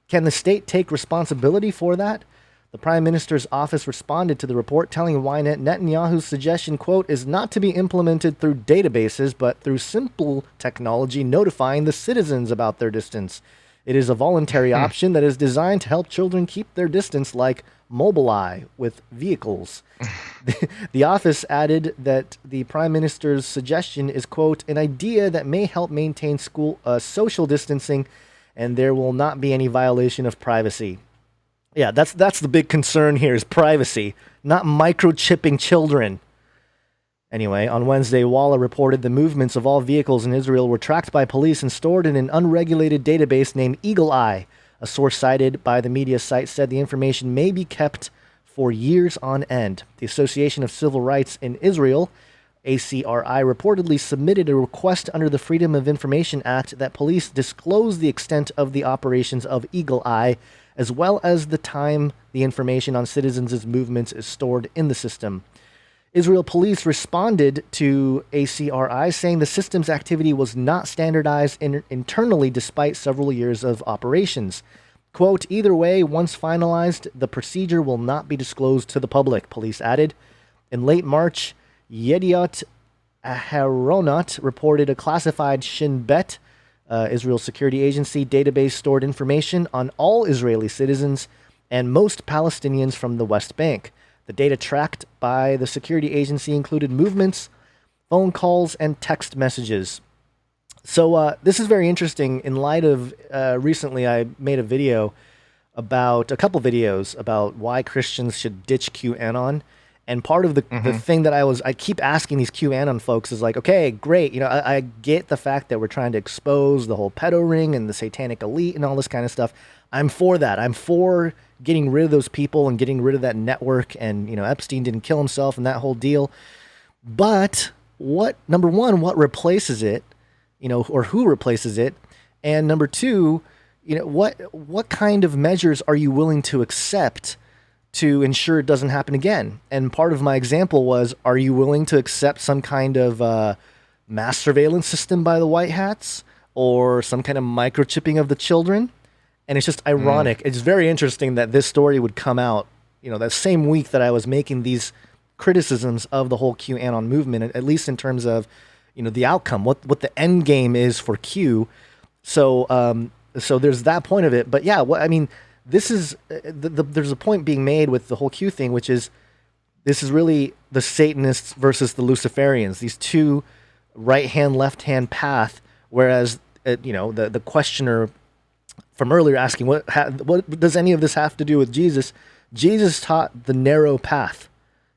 B: Can the state take responsibility for that? The Prime Minister's office responded to the report, telling Ynet Netanyahu's suggestion, quote, "is not to be implemented through databases, but through simple technology notifying the citizens about their distance. It is a voluntary option that is designed to help children keep their distance, like Mobileye with vehicles." The office added that the Prime Minister's suggestion is, quote, "an idea that may help maintain school social distancing, and there will not be any violation of privacy." Yeah, that's the big concern here is privacy, not microchipping children. Anyway, on Wednesday, Walla reported the movements of all vehicles in Israel were tracked by police and stored in an unregulated database named Eagle Eye. A source cited by the media site said the information may be kept for years on end. The Association of Civil Rights in Israel, ACRI, reportedly submitted a request under the Freedom of Information Act that police disclose the extent of the operations of Eagle Eye, as well as the time the information on citizens' movements is stored in the system. Israel police responded to ACRI saying the system's activity was not standardized internally despite several years of operations. Quote, either way, once finalized, the procedure will not be disclosed to the public, police added. In late March, Yediot Aharonot reported a classified Shin Bet, Israel's security agency, database stored information on all Israeli citizens and most Palestinians from the West Bank. The data tracked by the security agency included movements, phone calls, and text messages. So this is very interesting in light of recently I made a couple videos about why Christians should ditch QAnon. And part of the thing that I keep asking these QAnon folks is like, okay, great. I get the fact that we're trying to expose the whole pedo ring and the satanic elite and all this kind of stuff. I'm for that. I'm for getting rid of those people and getting rid of that network. And, Epstein didn't kill himself and that whole deal. But number one, what replaces it, or who replaces it? And number two, what kind of measures are you willing to accept to ensure it doesn't happen again? And part of my example was, are you willing to accept some kind of mass surveillance system by the white hats or some kind of microchipping of the children? And it's just ironic. It's very interesting that this story would come out, that same week that I was making these criticisms of the whole QAnon movement, at least in terms of, the outcome, what the end game is for Q. So there's that point of it. But yeah, this is there's a point being made with the whole Q thing, which is this is really the Satanists versus the Luciferians, these two right hand, left hand path. Whereas, the questioner from earlier asking, what does any of this have to do with Jesus? Jesus taught the narrow path,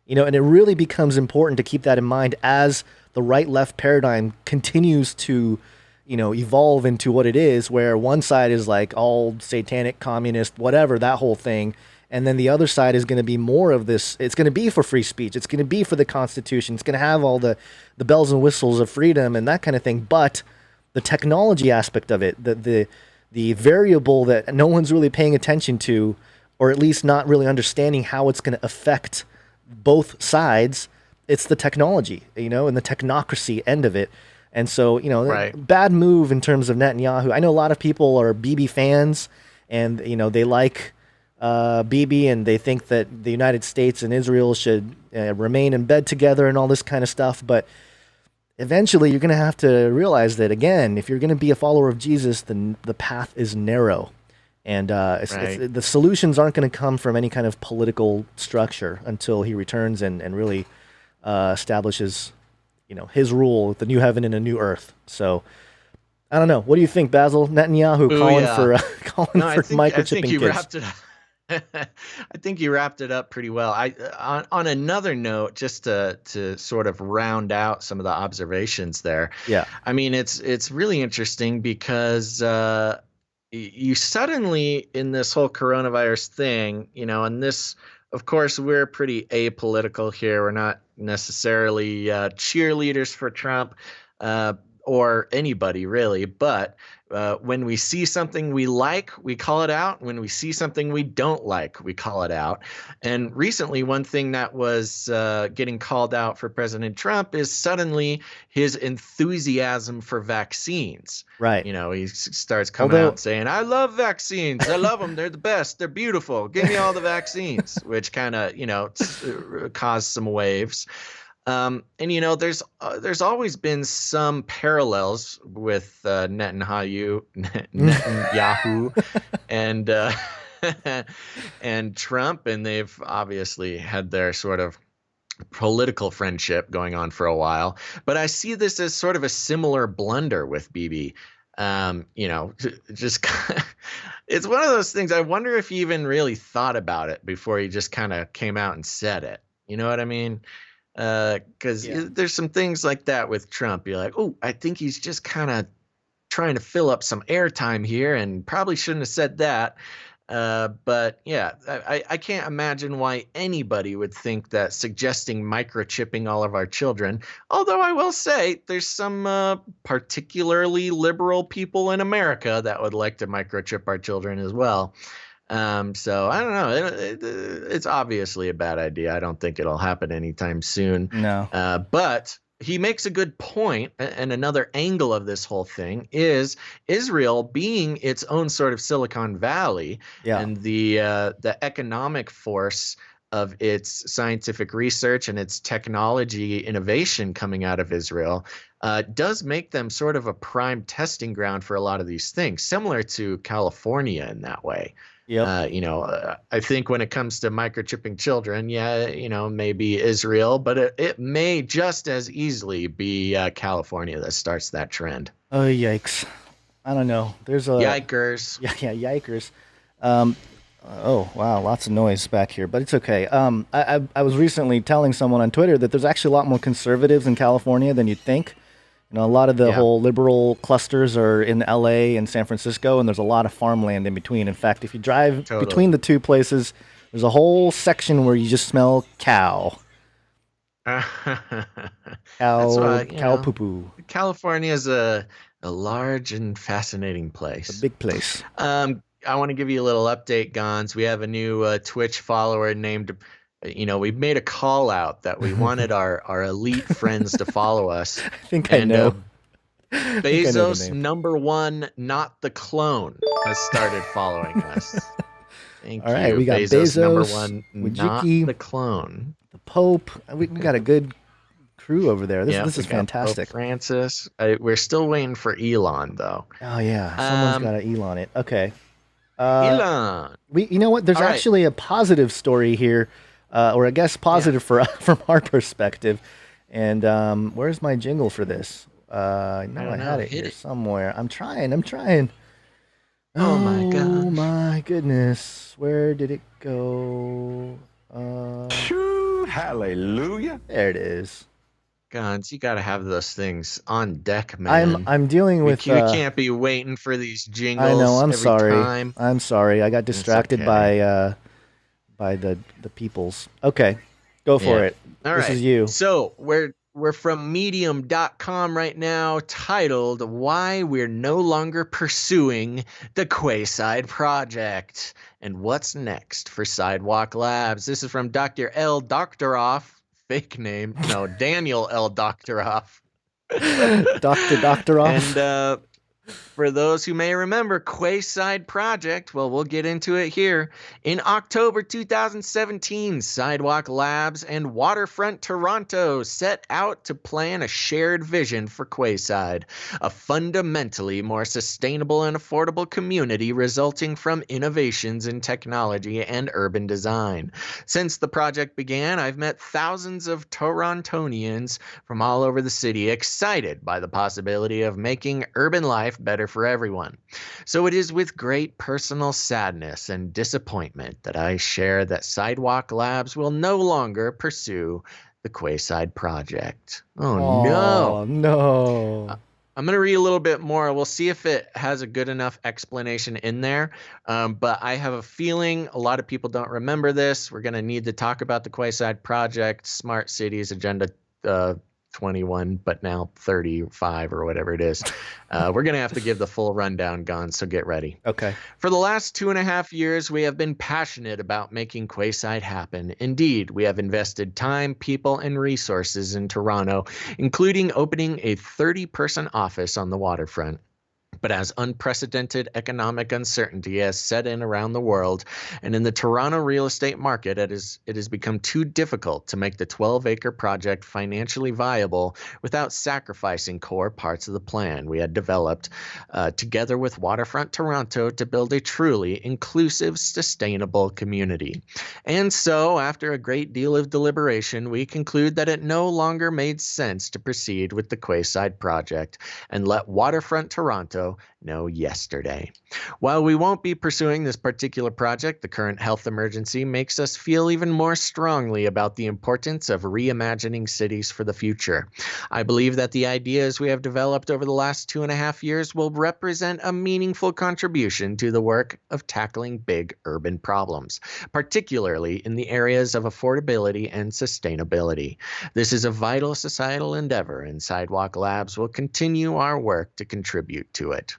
B: and it really becomes important to keep that in mind as the right-left paradigm continues to, evolve into what it is, where one side is like all satanic, communist, whatever, that whole thing. And then the other side is going to be more of this. It's going to be for free speech. It's going to be for the Constitution. It's going to have all the bells and whistles of freedom and that kind of thing. But the technology aspect of it, the variable that no one's really paying attention to, or at least not really understanding how it's going to affect both sides, it's the technology, and the technocracy end of it. And so,
A: right.
B: Bad move in terms of Netanyahu. I know a lot of people are Bibi fans and, they like Bibi and they think that the United States and Israel should remain in bed together and all this kind of stuff. But eventually you're going to have to realize that, again, if you're going to be a follower of Jesus, then the path is narrow. And the solutions aren't going to come from any kind of political structure until he returns and really establishes, his rule, the new heaven and a new earth. So I don't know. What do you think, Basil? Netanyahu calling for microchipping kids.
A: I think you wrapped it up pretty well. On another note, just to sort of round out some of the observations there.
B: Yeah.
A: I mean, it's really interesting because you suddenly, in this whole coronavirus thing, and this, of course, we're pretty apolitical here. We're not necessarily cheerleaders for Trump or anybody really, but when we see something we like, we call it out. When we see something we don't like, we call it out. And recently, one thing that was getting called out for President Trump is suddenly his enthusiasm for vaccines.
B: Right.
A: He starts coming out saying, I love vaccines. I love them. They're the best. They're beautiful. Give me all the vaccines, which kind of, caused some waves. And there's always been some parallels with Netanyahu and and Trump, and they've obviously had their sort of political friendship going on for a while. But I see this as sort of a similar blunder with Bibi. Just it's one of those things. I wonder if he even really thought about it before he just kind of came out and said it. You know what I mean? Because there's some things like that with Trump. You're like, oh, I think he's just kind of trying to fill up some airtime here and probably shouldn't have said that. But yeah, I can't imagine why anybody would think that suggesting microchipping all of our children, although I will say there's some particularly liberal people in America that would like to microchip our children as well. So I don't know. It's obviously a bad idea. I don't think it'll happen anytime soon.
B: No.
A: But he makes a good point, and another angle of this whole thing is Israel being its own sort of Silicon Valley,
B: Yeah.
A: and the economic force of its scientific research and its technology innovation coming out of Israel does make them sort of a prime testing ground for a lot of these things, similar to California in that way.
B: Yep.
A: I think when it comes to microchipping children, maybe Israel, but it may just as easily be California that starts that trend.
B: Oh, yikes. I don't know. There's a
A: Yikers.
B: Yeah, yikers. Oh, wow, lots of noise back here, but it's okay. I was recently telling someone on Twitter that there's actually a lot more conservatives in California than you'd think. A lot of the whole liberal clusters are in LA and San Francisco, and there's a lot of farmland in between. In fact, if you drive between the two places, there's a whole section where you just smell cow. Cow poo-poo.
A: California is a large and fascinating place.
B: A big place.
A: I want to give you a little update, Gons. We have a new Twitch follower named... we've made a call out that we wanted our elite friends to follow us.
B: I think I know.
A: Bezos #1, not the clone, has started following us. Thank
B: All right,
A: you.
B: we got Bezos
A: #1,
B: Wojcicki,
A: not the clone.
B: The Pope. We got a good crew over there. This is fantastic.
A: Pope Francis. We're still waiting for Elon, though.
B: Oh, yeah. Someone's got to Elon it. Okay.
A: Elon.
B: You know what? There's actually a positive story here. Or I guess positive from our perspective. And where's my jingle for this? I had it here somewhere. I'm trying.
A: Oh my god.
B: Oh my goodness. Where did it go?
I: Hallelujah.
B: There it is.
A: Guns, you gotta have those things on deck, man.
B: I'm dealing with.
A: You can't be waiting for these jingles.
B: I know. I'm sorry.
A: Time.
B: I'm sorry. I got distracted by the peoples. Okay, go for it.
A: All
B: this
A: right.
B: is you.
A: So we're from medium.com right now, titled Why We're No Longer Pursuing the Quayside Project and What's Next for Sidewalk Labs. This is from Dr. L. Doctoroff, fake name. No, Daniel L. Doctoroff.
B: Dr. Doctoroff.
A: And for those who may remember, Quayside Project, well, we'll get into it here. In October 2017, Sidewalk Labs and Waterfront Toronto set out to plan a shared vision for Quayside, a fundamentally more sustainable and affordable community resulting from innovations in technology and urban design. Since the project began, I've met thousands of Torontonians from all over the city excited by the possibility of making urban life better for everyone. So it is with great personal sadness and disappointment that I share that Sidewalk Labs will no longer pursue the Quayside Project. Oh,
B: no.
A: I'm going to read a little bit more. We'll see if it has a good enough explanation in there. But I have a feeling a lot of people don't remember this. We're going to need to talk about the Quayside Project, Smart Cities Agenda 21, but now 35 or whatever it is. We're going to have to give the full rundown, Gon, so get ready.
B: Okay.
A: For the last 2.5 years, we have been passionate about making Quayside happen. Indeed, we have invested time, people, and resources in Toronto, including opening a 30-person office on the waterfront. But as unprecedented economic uncertainty has set in around the world, and in the Toronto real estate market, it has become too difficult to make the 12-acre project financially viable without sacrificing core parts of the plan we had developed together with Waterfront Toronto to build a truly inclusive, sustainable community. And so, after a great deal of deliberation, we conclude that it no longer made sense to proceed with the Quayside project and let Waterfront Toronto know yesterday. While we won't be pursuing this particular project, the current health emergency makes us feel even more strongly about the importance of reimagining cities for the future. I believe that the ideas we have developed over the last 2.5 years will represent a meaningful contribution to the work of tackling big urban problems, particularly in the areas of affordability and sustainability. This is a vital societal endeavor, and Sidewalk Labs will continue our work to contribute to it. it.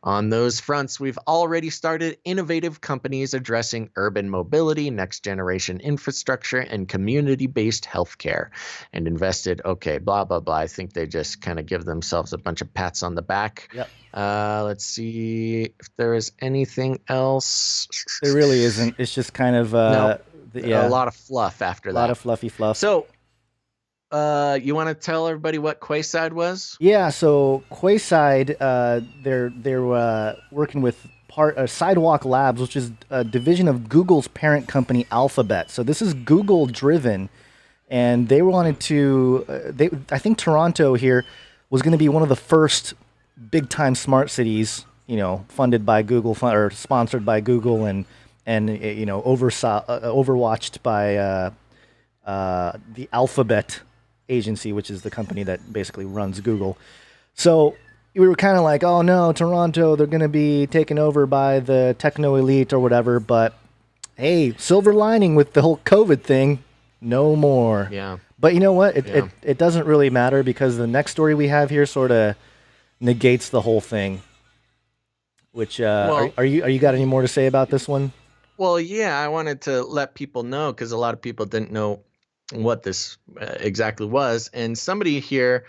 A: On those fronts, we've already started innovative companies addressing urban mobility, next-generation infrastructure, and community-based healthcare, and invested, blah, blah, blah. I think they just kind of give themselves a bunch of pats on the back.
B: Yep.
A: Let's see if there is anything else.
B: There really isn't. It's just kind of
A: a lot of fluff after that.
B: A lot of fluffy fluff.
A: So, you want to tell everybody what Quayside was?
B: Yeah, so Quayside, they're working with Sidewalk Labs, which is a division of Google's parent company Alphabet. So this is Google driven, and they wanted to. I think Toronto here was going to be one of the first big time smart cities, funded by Google or sponsored by Google and overwatched by the Alphabet agency, which is the company that basically runs Google. So we were kind of like, oh no, Toronto, they're going to be taken over by the techno elite or whatever. But hey, silver lining with the whole COVID thing, no more.
A: Yeah.
B: But you know what? It doesn't really matter because the next story we have here sort of negates the whole thing. Which are you got any more to say about this one?
A: Well, yeah, I wanted to let people know because a lot of people didn't know what this exactly was, and somebody here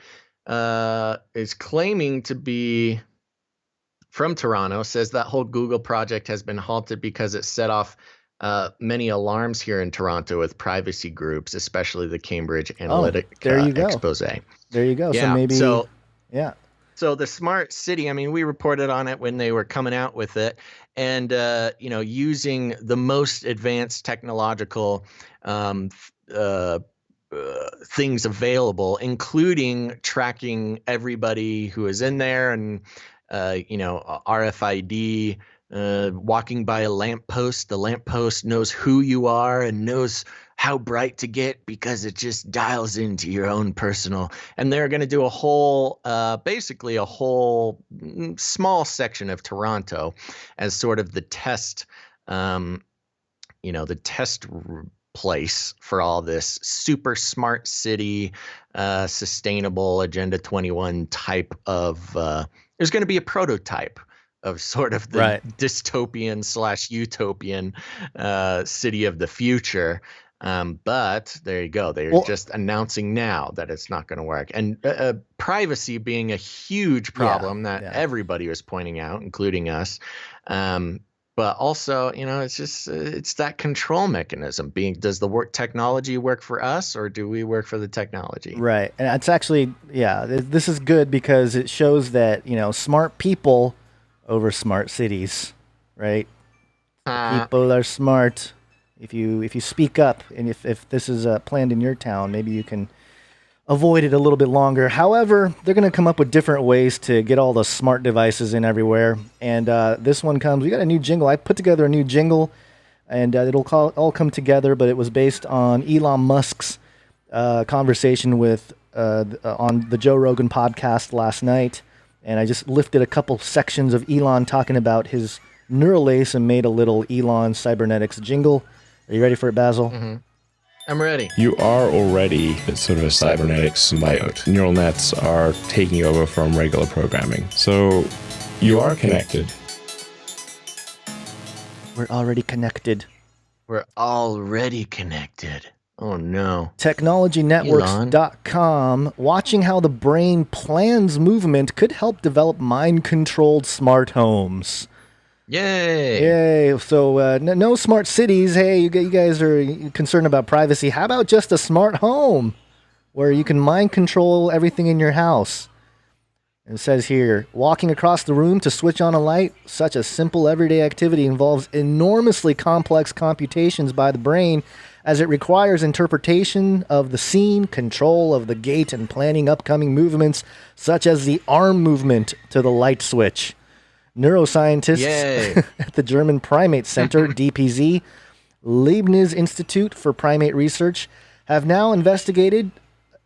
A: is claiming to be from Toronto, says that whole Google project has been halted because it set off many alarms here in Toronto with privacy groups, especially the Cambridge Analytica expose.
B: There you go.
A: Yeah.
B: Yeah.
A: So the smart city, I mean, we reported on it when they were coming out with it, and using the most advanced technological things available, including tracking everybody who is in there, and RFID, walking by a lamppost. The lamppost knows who you are and knows how bright to get because it just dials into your own personal. And they're going to do a whole, basically a whole small section of Toronto as sort of the test, the test place for all this super smart city, sustainable Agenda 21 type of, there's going to be a prototype of sort of the dystopian/utopian city of the future. But there you go. They're just announcing now that it's not going to work. And privacy being a huge problem that everybody was pointing out, including us. But also, it's that control mechanism. Does the technology work for us, or do we work for the technology?
B: Right. And it's actually, this is good because it shows that, smart people over smart cities, right? People are smart. If you speak up, and if this is planned in your town, maybe you can avoid it a little bit longer. However, they're going to come up with different ways to get all the smart devices in everywhere. And this one comes, we got a new jingle. I put together a new jingle, and it'll all come together, but it was based on Elon Musk's conversation with on the Joe Rogan podcast last night. And I just lifted a couple sections of Elon talking about his Neuralace and made a little Elon Cybernetics jingle. Are you ready for it, Basil?
A: Mm-hmm. I'm ready.
J: You are already sort of a cybernetic symbiote. Neural nets are taking over from regular programming. So you are connected.
B: We're already connected.
A: We're already connected. Oh, no.
B: TechnologyNetworks.com. Watching how the brain plans movement could help develop mind-controlled smart homes.
A: Yay!
B: So no smart cities. Hey, you guys are concerned about privacy. How about just a smart home where you can mind control everything in your house? It says here, walking across the room to switch on a light, such a simple everyday activity involves enormously complex computations by the brain as it requires interpretation of the scene, control of the gait, and planning upcoming movements, such as the arm movement to the light switch. Neuroscientists at the German Primate Center, DPZ, Leibniz Institute for Primate Research, have now investigated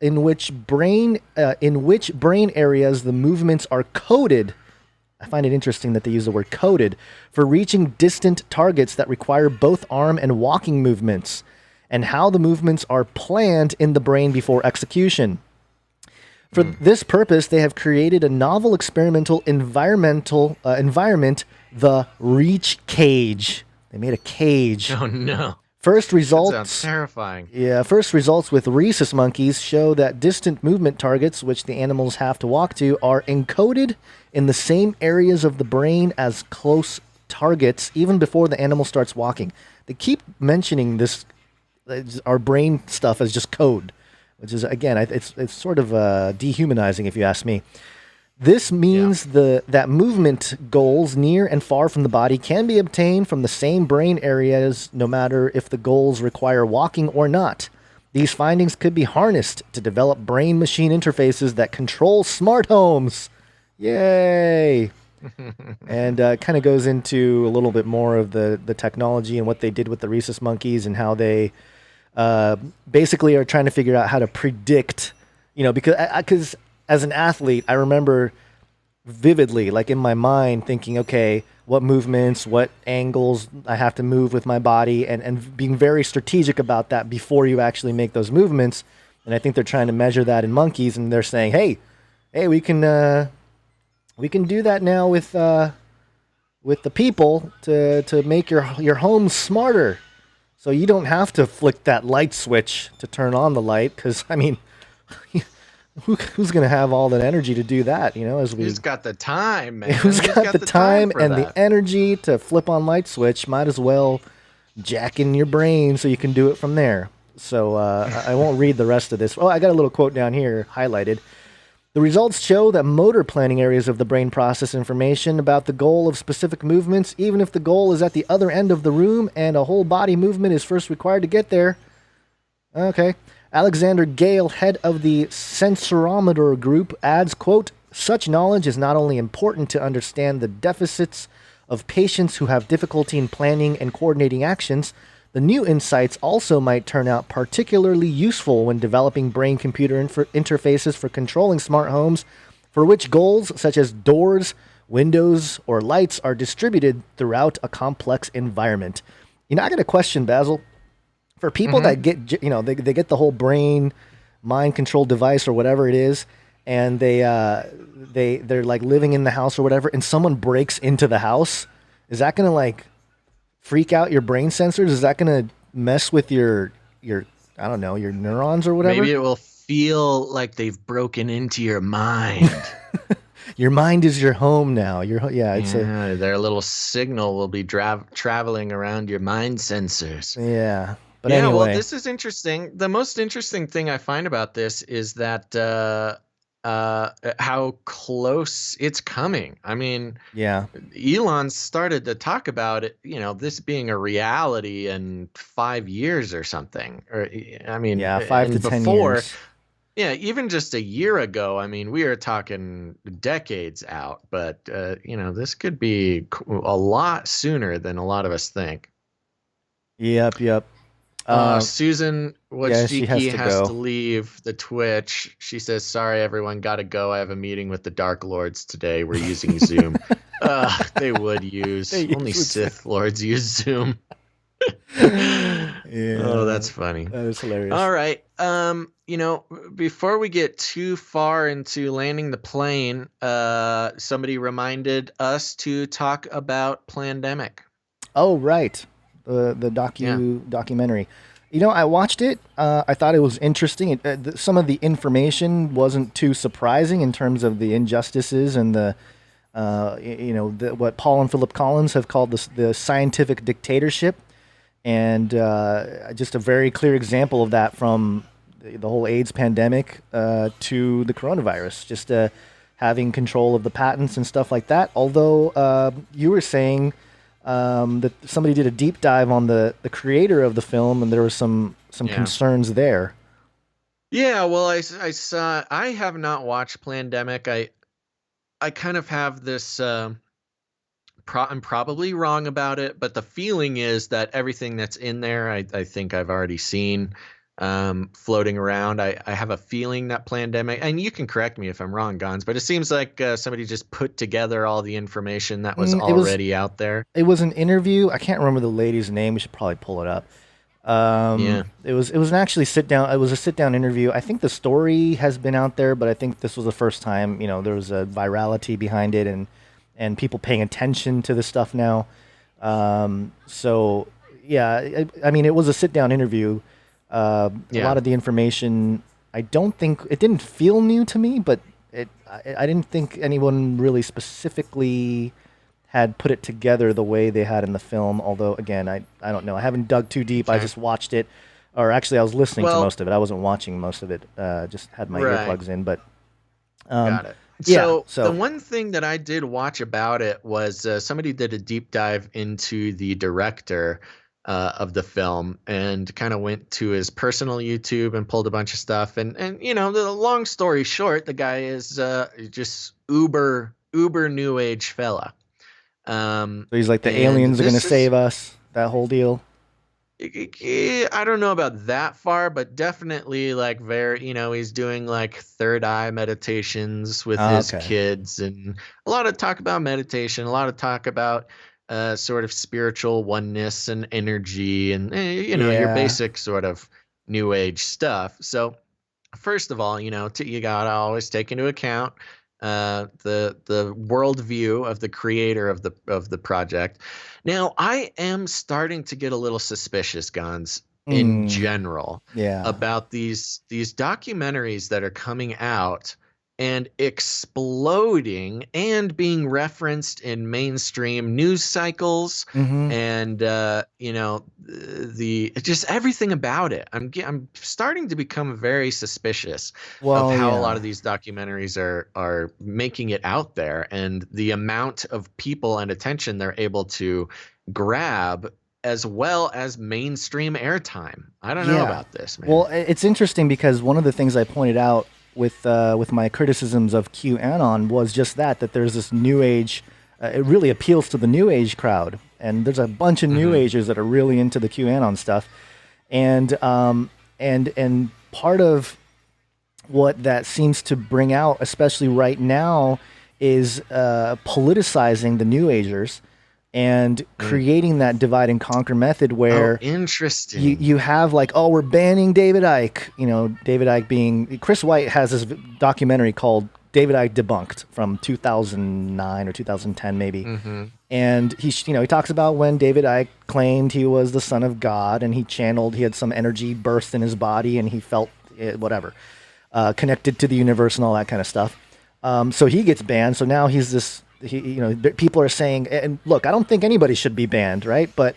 B: in which brain areas the movements are coded. I find it interesting that they use the word coded for reaching distant targets that require both arm and walking movements, and how the movements are planned in the brain before execution. For this purpose, they have created a novel experimental environment, the Reach Cage. They made a cage.
A: Oh no!
B: First results.
A: That sounds terrifying.
B: Yeah, first results with rhesus monkeys show that distant movement targets, which the animals have to walk to, are encoded in the same areas of the brain as close targets, even before the animal starts walking. They keep mentioning this, our brain stuff as just code, which is, again, it's sort of dehumanizing if you ask me. This means that movement goals near and far from the body can be obtained from the same brain areas, no matter if the goals require walking or not. These findings could be harnessed to develop brain-machine interfaces that control smart homes. Yay! And kind of goes into a little bit more of the technology and what they did with the rhesus monkeys and how they basically are trying to figure out how to predict, because as an athlete, I remember vividly, like in my mind, thinking, okay, what movements, what angles I have to move with my body, and being very strategic about that before you actually make those movements. And I think they're trying to measure that in monkeys, and they're saying, hey, we can do that now with the people to make your home smarter. So you don't have to flick that light switch to turn on the light, because, I mean, who's going to have all that energy to do that, who's
A: got the time, man?
B: Who's got the time and the energy to flip on light switch? Might as well jack in your brain so you can do it from there. So I won't read the rest of this. Oh, I got a little quote down here highlighted. The results show that motor planning areas of the brain process information about the goal of specific movements, even if the goal is at the other end of the room and a whole body movement is first required to get there. Okay. Alexander Gale, head of the Sensorometer Group, adds, quote, such knowledge is not only important to understand the deficits of patients who have difficulty in planning and coordinating actions, the new insights also might turn out particularly useful when developing brain-computer interfaces for controlling smart homes, for which goals such as doors, windows, or lights are distributed throughout a complex environment. I got a question, Basil. For people that get, they get the whole brain mind control device or whatever it is, and they're like living in the house or whatever, and someone breaks into the house, is that going to like freak out your brain sensors? Is that going to mess with your I don't know, your neurons or whatever?
A: Maybe it will feel like they've broken into your mind.
B: Your mind is your home now. Their
A: little signal will be traveling around your mind sensors.
B: Yeah. But anyway.
A: Well, this is interesting. The most interesting thing I find about this is that how close it's coming. I mean, Elon started to talk about it, this being a reality in 5 years or something. Or, I mean,
B: 5 to 10 years.
A: Yeah, even just a year ago, I mean, we are talking decades out, but, this could be a lot sooner than a lot of us think.
B: Yep.
A: Susan Wojcicki has to leave the Twitch. She says, sorry, everyone, got to go. I have a meeting with the Dark Lords today. We're using Zoom. They would use. Only Sith Lords use Zoom. Oh, that's funny.
B: That is hilarious.
A: All right. Before we get too far into landing the plane, somebody reminded us to talk about Plandemic.
B: Oh, right. The documentary. I watched it. I thought it was interesting. Some of the information wasn't too surprising in terms of the injustices and what Paul and Philip Collins have called the scientific dictatorship, and just a very clear example of that from the whole AIDS pandemic to the coronavirus. Just having control of the patents and stuff like that. Although you were saying. That somebody did a deep dive on the creator of the film, and there was some concerns there.
A: Yeah, well, I saw. I have not watched Plandemic. I kind of have this. I'm probably wrong about it, but the feeling is that everything that's in there, I think I've already seen. Floating around. I have a feeling that Plandemic, and you can correct me if I'm wrong, Gons, but it seems like somebody just put together all the information that was already out there.
B: It was an interview. I can't remember the lady's name. We should probably pull it up. It was an actually sit down. It was a sit down interview. I think the story has been out there, but I think this was the first time there was a virality behind it and people paying attention to this stuff now. So yeah, I mean, it was a sit down interview. A lot of the information, I don't think it didn't feel new to me, but I didn't think anyone really specifically had put it together the way they had in the film. Although, again, I don't know. I haven't dug too deep. I just watched it. Or actually, I was listening to most of it. I wasn't watching most of it. Just had my earplugs in. But
A: got it. So the one thing that I did watch about it was somebody did a deep dive into the director of the film and kind of went to his personal YouTube and pulled a bunch of stuff. And the long story short, the guy is just uber new age fella.
B: So he's like, the aliens are going to save us, that whole deal.
A: I don't know about that far, but definitely like he's doing like third eye meditations with his kids, and a lot of talk about meditation, a lot of talk about sort of spiritual oneness and energy and your basic sort of new age stuff. So first of all, you gotta always take into account the worldview of the creator of the project. Now, I am starting to get a little suspicious, Gons, in general, about these documentaries that are coming out and exploding and being referenced in mainstream news cycles, and just everything about it. I'm starting to become very suspicious of how a lot of these documentaries are making it out there, and the amount of people and attention they're able to grab, as well as mainstream airtime. I don't know about this, man.
B: Well, it's interesting because one of the things I pointed out with my criticisms of QAnon was just that there's this new age. It really appeals to the new age crowd, and there's a bunch of new agers that are really into the QAnon stuff, and part of what that seems to bring out, especially right now, is politicizing the new agers and creating that divide and conquer method where
A: interesting.
B: You have like, we're banning David Icke. David Icke being Chris White has this documentary called David Icke Debunked from 2009 or 2010 maybe, and he talks about when David Icke claimed he was the son of God, and he had some energy burst in his body, and he felt connected to the universe and all that kind of stuff. So he gets banned. So now he's this. People are saying, and look, I don't think anybody should be banned, right? But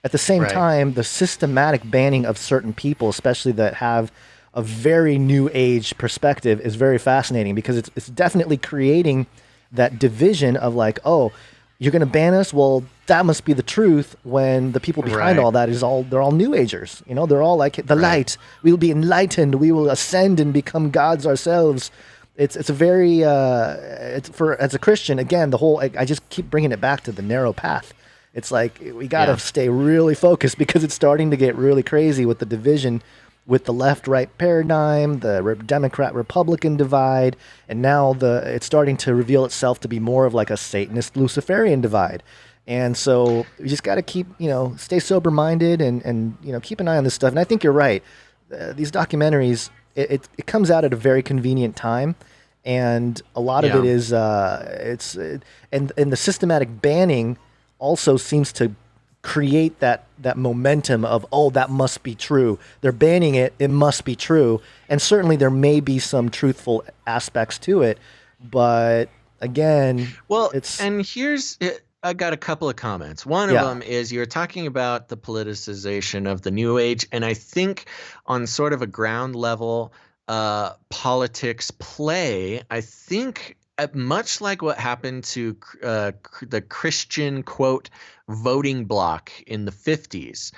B: at the same time, the systematic banning of certain people, especially that have a very new age perspective, is very fascinating, because it's definitely creating that division of like, you're going to ban us? Well, that must be the truth, when the people behind all that they're all new agers. They're all like, the light, we will be enlightened, we will ascend and become gods ourselves. It's a very as a Christian, again, the whole, I just keep bringing it back to the narrow path. It's like we got to stay really focused, because it's starting to get really crazy with the division with the left-right paradigm, the Democrat-Republican divide, and now it's starting to reveal itself to be more of like a Satanist Luciferian divide. And so we just got to keep, stay sober-minded and keep an eye on this stuff. And I think you're right. These documentaries, it comes out at a very convenient time, and a lot of it is and the systematic banning also seems to create that momentum of, that must be true. They're banning it, it must be true. And certainly there may be some truthful aspects to it, but again,
A: I got a couple of comments. One of them is, you're talking about the politicization of the new age, and I think on sort of a ground level, politics play, I think much like what happened to the Christian, quote, voting bloc in the 50s.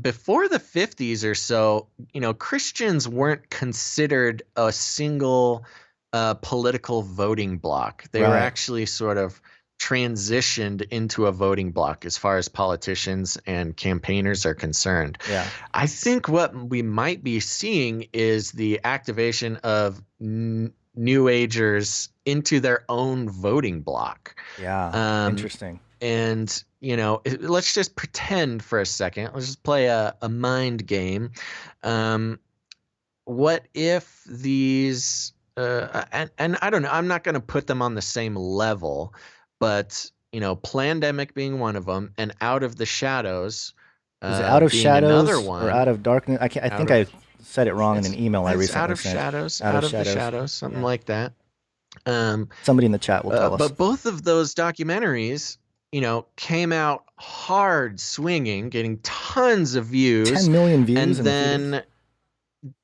A: Before the 50s or so, Christians weren't considered a single political voting bloc. They were actually sort of transitioned into a voting bloc as far as politicians and campaigners are concerned. I think what we might be seeing is the activation of new agers into their own voting bloc.
B: Interesting.
A: And let's just pretend for a second. Let's just play a mind game. What if these, and I don't know, I'm not going to put them on the same level, but, Plandemic being one of them, and Out of the Shadows
B: Is it Out of
A: being
B: Shadows
A: another one.
B: or Out of Darkness? I think I said it wrong in an email I recently
A: Out of
B: sent.
A: Shadows, Out of the Shadows, something like that.
B: Somebody in the chat will tell us.
A: But both of those documentaries, came out hard swinging, getting tons of views.
B: 10 million views.
A: And then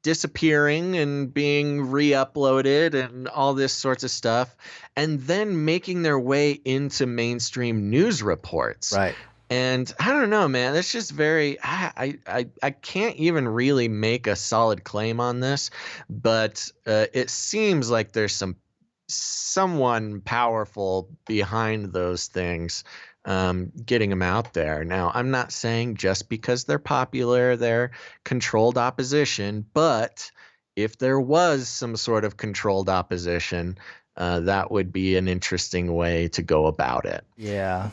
A: disappearing and being re-uploaded and all this sorts of stuff. And then making their way into mainstream news reports.
B: Right.
A: And I don't know, man. That's just very. I can't even really make a solid claim on this, but it seems like there's someone powerful behind those things, getting them out there. Now, I'm not saying just because they're popular, they're controlled opposition, but if there was some sort of controlled opposition, that would be an interesting way to go about it.
B: Yeah.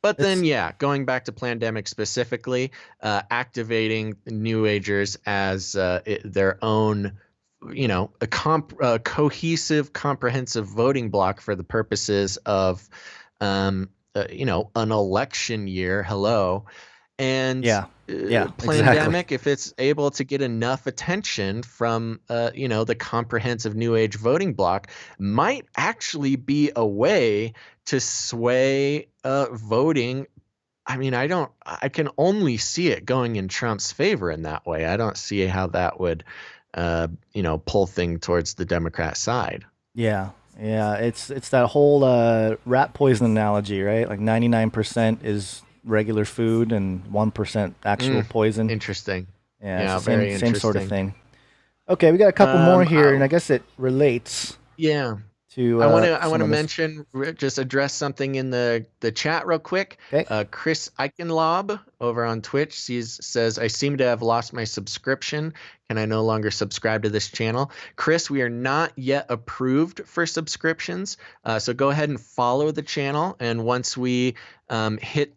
A: But then, going back to Plandemic specifically, activating New Agers as their own, a cohesive, comprehensive voting bloc for the purposes of, an election year. Hello. And Plandemic,
B: exactly.
A: if it's able to get enough attention from, the comprehensive New Age voting bloc, might actually be a way to sway voting. I mean, I can only see it going in Trump's favor in that way. I don't see how that would, pull thing towards the Democrat side.
B: Yeah. It's that whole rat poison analogy, right? Like 99% is regular food and 1% actual poison.
A: Interesting.
B: Yeah, it's the
A: very
B: same sort of
A: interesting.
B: thing. Okay, we got a couple more here, and I guess it relates.
A: Yeah.
B: To,
A: I want to mention, just address something in the chat real quick.
B: Okay.
A: Chris Eichenlob over on Twitch says, I seem to have lost my subscription. Can I no longer subscribe to this channel? Chris, we are not yet approved for subscriptions. So go ahead and follow the channel. And once we hit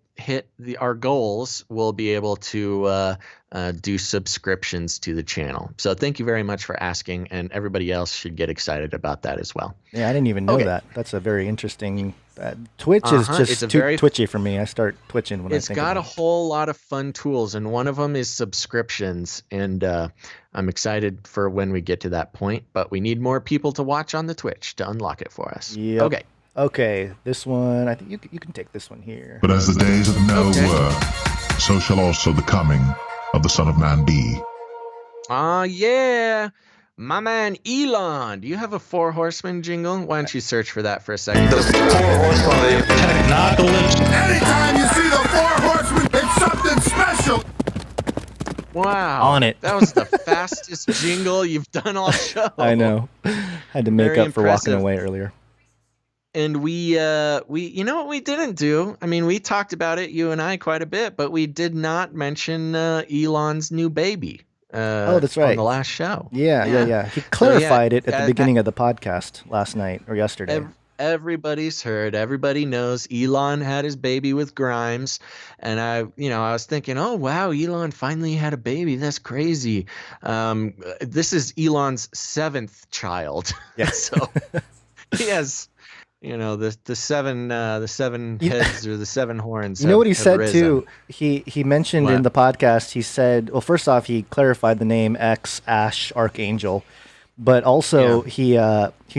A: our goals, we'll be able to do subscriptions to the channel. So thank you very much for asking, and everybody else should get excited about that as well.
B: Yeah, I didn't even know that. That's a very interesting. Twitch is just too twitchy for me. I start twitching when I think
A: it's got a whole lot of fun tools, and one of them is subscriptions, and I'm excited for when we get to that point, but we need more people to watch on the Twitch to unlock it for us.
B: Yep. Okay, this one, I think you can take this one here.
I: But as the days of Noah were, so shall also the coming of the Son of Man be.
A: Yeah. My man Elon, do you have a Four Horsemen jingle? Why don't you search for that for a second?
K: The Four Horsemen of the Technopolis.
H: Anytime you see the Four Horsemen, it's something special.
A: Wow.
B: On it.
A: That was the fastest jingle you've done all show.
B: I know. Had to make up for walking away earlier.
A: And we, you know what we didn't do? I mean, we talked about it, you and I, quite a bit, but we did not mention Elon's new baby.
B: That's right.
A: On the last show.
B: Yeah. He clarified it at the beginning of the podcast last night or yesterday.
A: Everybody's heard. Everybody knows Elon had his baby with Grimes, and I was thinking, oh wow, Elon finally had a baby. That's crazy. This is Elon's 7th child.
B: Yeah.
A: So he has, the seven heads or the 7 horns.
B: You know what he said
A: risen.
B: too? He mentioned in the podcast. He said, well, first off, he clarified the name X Ash Archangel, but also he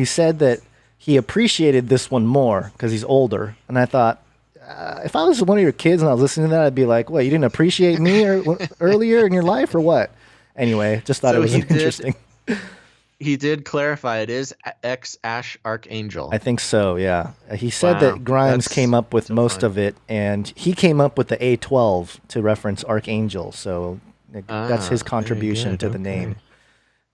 B: said that he appreciated this one more because he's older. And I thought, if I was one of your kids and I was listening to that, I'd be like, what, you didn't appreciate me earlier in your life or what? Anyway, just thought it was interesting.
A: He did clarify it is X Ash Archangel.
B: I think so, yeah. He said that Grimes came up with most of it, and he came up with the A12 to reference Archangel. So that's his contribution to the name.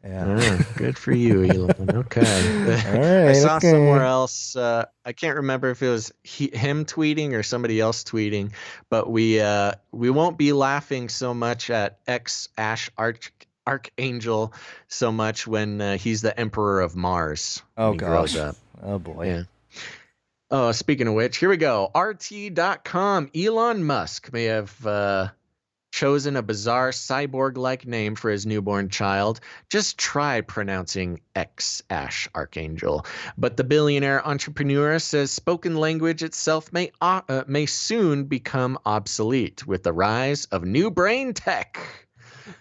B: Yeah.
A: Good for you, Elon. Okay.
B: All right,
A: I saw somewhere else. I can't remember if it was him tweeting or somebody else tweeting, but we won't be laughing so much at X Ash Archangel so much when he's the Emperor of Mars.
B: Oh
A: gosh.
B: Oh boy.
A: Yeah. Oh, speaking of which, here we go. RT.com. Elon Musk may have chosen a bizarre cyborg-like name for his newborn child. Just try pronouncing X, Ash Archangel. But the billionaire entrepreneur says spoken language itself may soon become obsolete with the rise of new brain tech.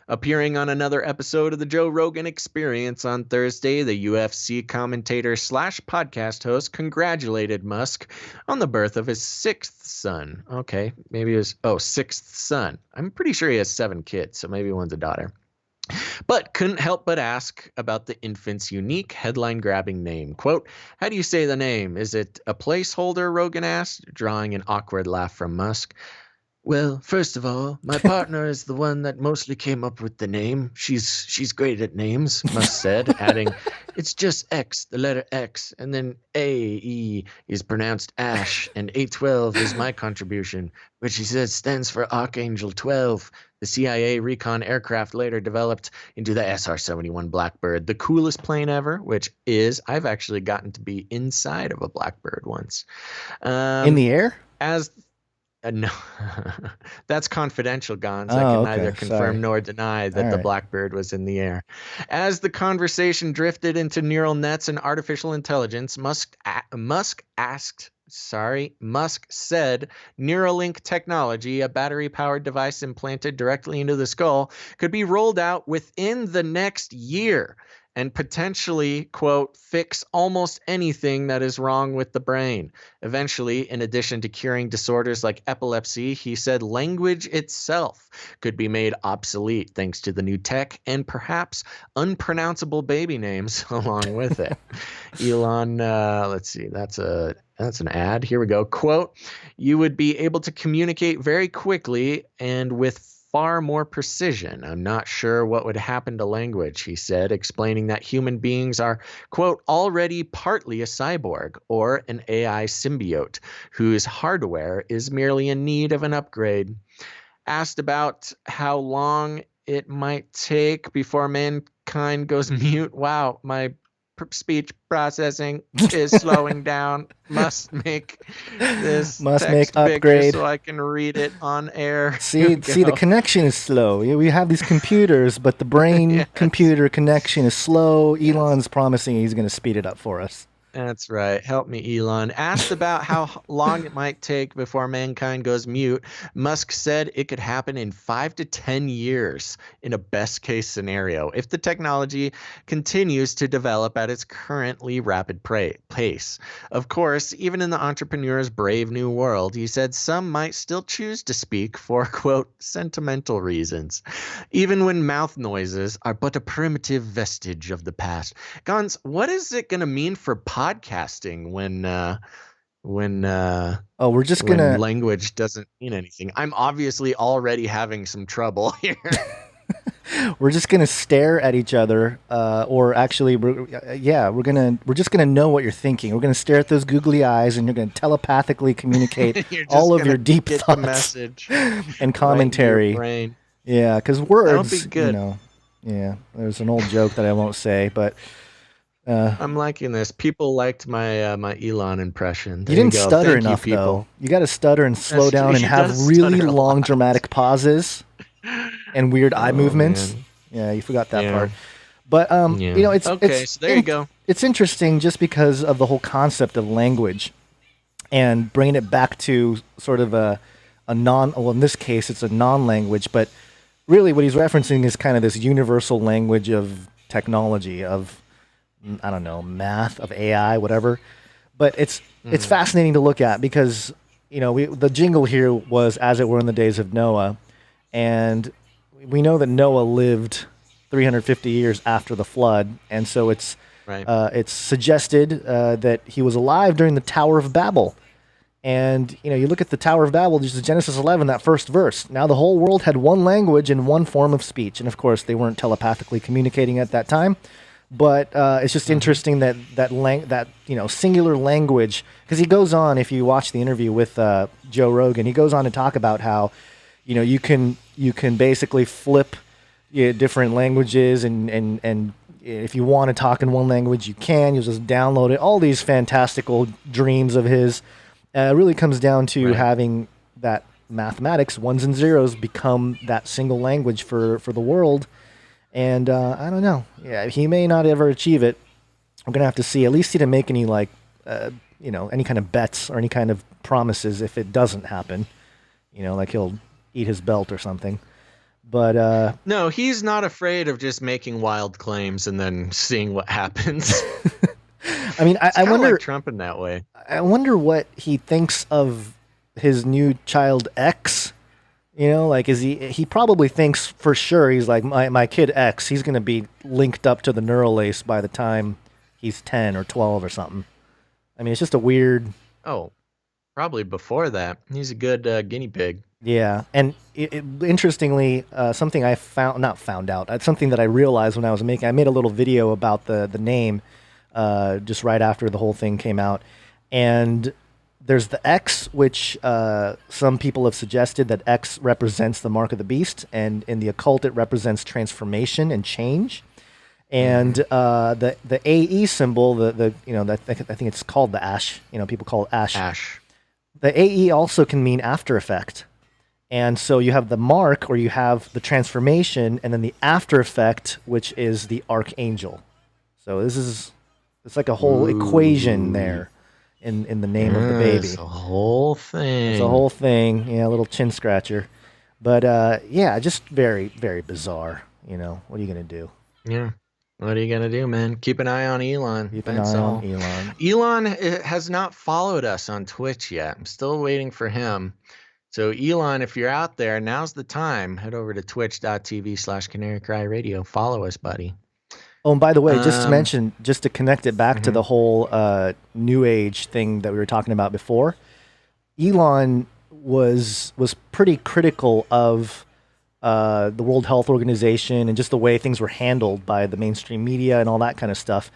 A: Appearing on another episode of the Joe Rogan Experience on Thursday, the UFC commentator / podcast host congratulated Musk on the birth of his sixth son. Okay, maybe it was, sixth son. I'm pretty sure he has 7 kids, so maybe one's a daughter. But couldn't help but ask about the infant's unique headline-grabbing name. Quote, how do you say the name? Is it a placeholder, Rogan asked, drawing an awkward laugh from Musk. Well, first of all, my partner is the one that mostly came up with the name. She's great at names, Musk said, adding, it's just X, the letter X, and then AE is pronounced Ash, and A12 is my contribution, which he says stands for Archangel 12. The CIA recon aircraft later developed into the SR-71 Blackbird, the coolest plane ever, which is, I've actually gotten to be inside of a Blackbird once.
B: In the air?
A: No, that's confidential, Gons. I can neither confirm nor deny that the Blackbird was in the air. As the conversation drifted into neural nets and artificial intelligence, Musk said Neuralink technology, a battery-powered device implanted directly into the skull, could be rolled out within the next year and potentially, quote, fix almost anything that is wrong with the brain. Eventually, in addition to curing disorders like epilepsy, he said language itself could be made obsolete thanks to the new tech and perhaps unpronounceable baby names along with it. Elon, let's see, that's an ad. Here we go. Quote, you would be able to communicate very quickly and with far more precision. I'm not sure what would happen to language, he said, explaining that human beings are, quote, already partly a cyborg or an AI symbiote whose hardware is merely in need of an upgrade. Asked about how long it might take before mankind goes mute. Wow, my speech processing is slowing down. Must make this text
B: upgrade
A: bigger so I can read it on air.
B: See, the connection is slow. We have these computers, but the brain computer connection is slow. Elon's promising he's going to speed it up for us.
A: That's right. Help me, Elon. Asked about how long it might take before mankind goes mute, Musk said it could happen in 5 to 10 years in a best-case scenario if the technology continues to develop at its currently rapid pace. Of course, even in the entrepreneur's brave new world, he said some might still choose to speak for, quote, sentimental reasons, even when mouth noises are but a primitive vestige of the past. Gons, what is it going to mean for podcasting when language doesn't mean anything? I'm obviously already having some trouble here.
B: We're just gonna stare at each other, or actually, we're just gonna know what you're thinking. We're gonna stare at those googly eyes, and you're gonna telepathically communicate all of your deep thoughts,
A: message
B: and commentary.
A: Right,
B: yeah, because words,
A: that'll be good.
B: Yeah, there's an old joke that I won't say, but.
A: I'm liking this. People liked my my Elon impression.
B: You didn't stutter enough, though. You got to stutter and slow down and have really long, dramatic pauses and weird eye movements. Man. Yeah, you forgot that part. But it's
A: okay. So there you go.
B: It's interesting just because of the whole concept of language and bringing it back to sort of a well, in this case, it's a non-language, but really what he's referencing is kind of this universal language of technology, of I don't know, math, of AI, whatever. But it's fascinating to look at because, the jingle here was as it were in the days of Noah. And we know that Noah lived 350 years after the flood. And so it's suggested that he was alive during the Tower of Babel. And, you look at the Tower of Babel, this is Genesis 11, that first verse. Now the whole world had one language and one form of speech. And of course, they weren't telepathically communicating at that time. But it's just interesting that singular language, because he goes on, if you watch the interview with Joe Rogan, he goes on to talk about how you can basically flip different languages and if you want to talk in one language, you can. You'll just download it. All these fantastical dreams of his. It really comes down to having that mathematics, ones and zeros, become that single language for the world. And I don't know. Yeah, he may not ever achieve it. I'm going to have to see. At least he didn't make any, like, any kind of bets or any kind of promises if it doesn't happen. Like he'll eat his belt or something. But
A: no, he's not afraid of just making wild claims and then seeing what happens.
B: I mean, I wonder,
A: like Trump in that way.
B: I wonder what he thinks of his new child X. Like, is he probably thinks for sure, he's like, my kid X, he's going to be linked up to the neural lace by the time he's 10 or 12 or something. I mean, it's just a weird.
A: Oh, probably before that. He's a good guinea pig.
B: Yeah, and interestingly, something I not found out, something that I realized when I made a little video about the name just right after the whole thing came out. And there's the X, which some people have suggested that X represents the mark of the beast, and in the occult it represents transformation and change. And the AE symbol, I think it's called the ash. People call it ash.
A: Ash.
B: The AE also can mean after effect. And so you have the mark, or you have the transformation, and then the after effect, which is the archangel. So it's like a whole equation there in the name of the baby.
A: It's a whole thing.
B: It's a whole thing. Yeah, a little chin scratcher. But just very, very bizarre. What are you going to do?
A: Yeah. What are you going to do, man? Keep an eye on Elon.
B: Keep an eye on Elon.
A: Elon has not followed us on Twitch yet. I'm still waiting for him. So, Elon, if you're out there, now's the time. Head over to twitch.tv/Canary Cry Radio. Follow us, buddy.
B: Oh, and by the way, just to mention, just to connect it back to the whole New Age thing that we were talking about before, Elon was pretty critical of the World Health Organization and just the way things were handled by the mainstream media and all that kind of stuff,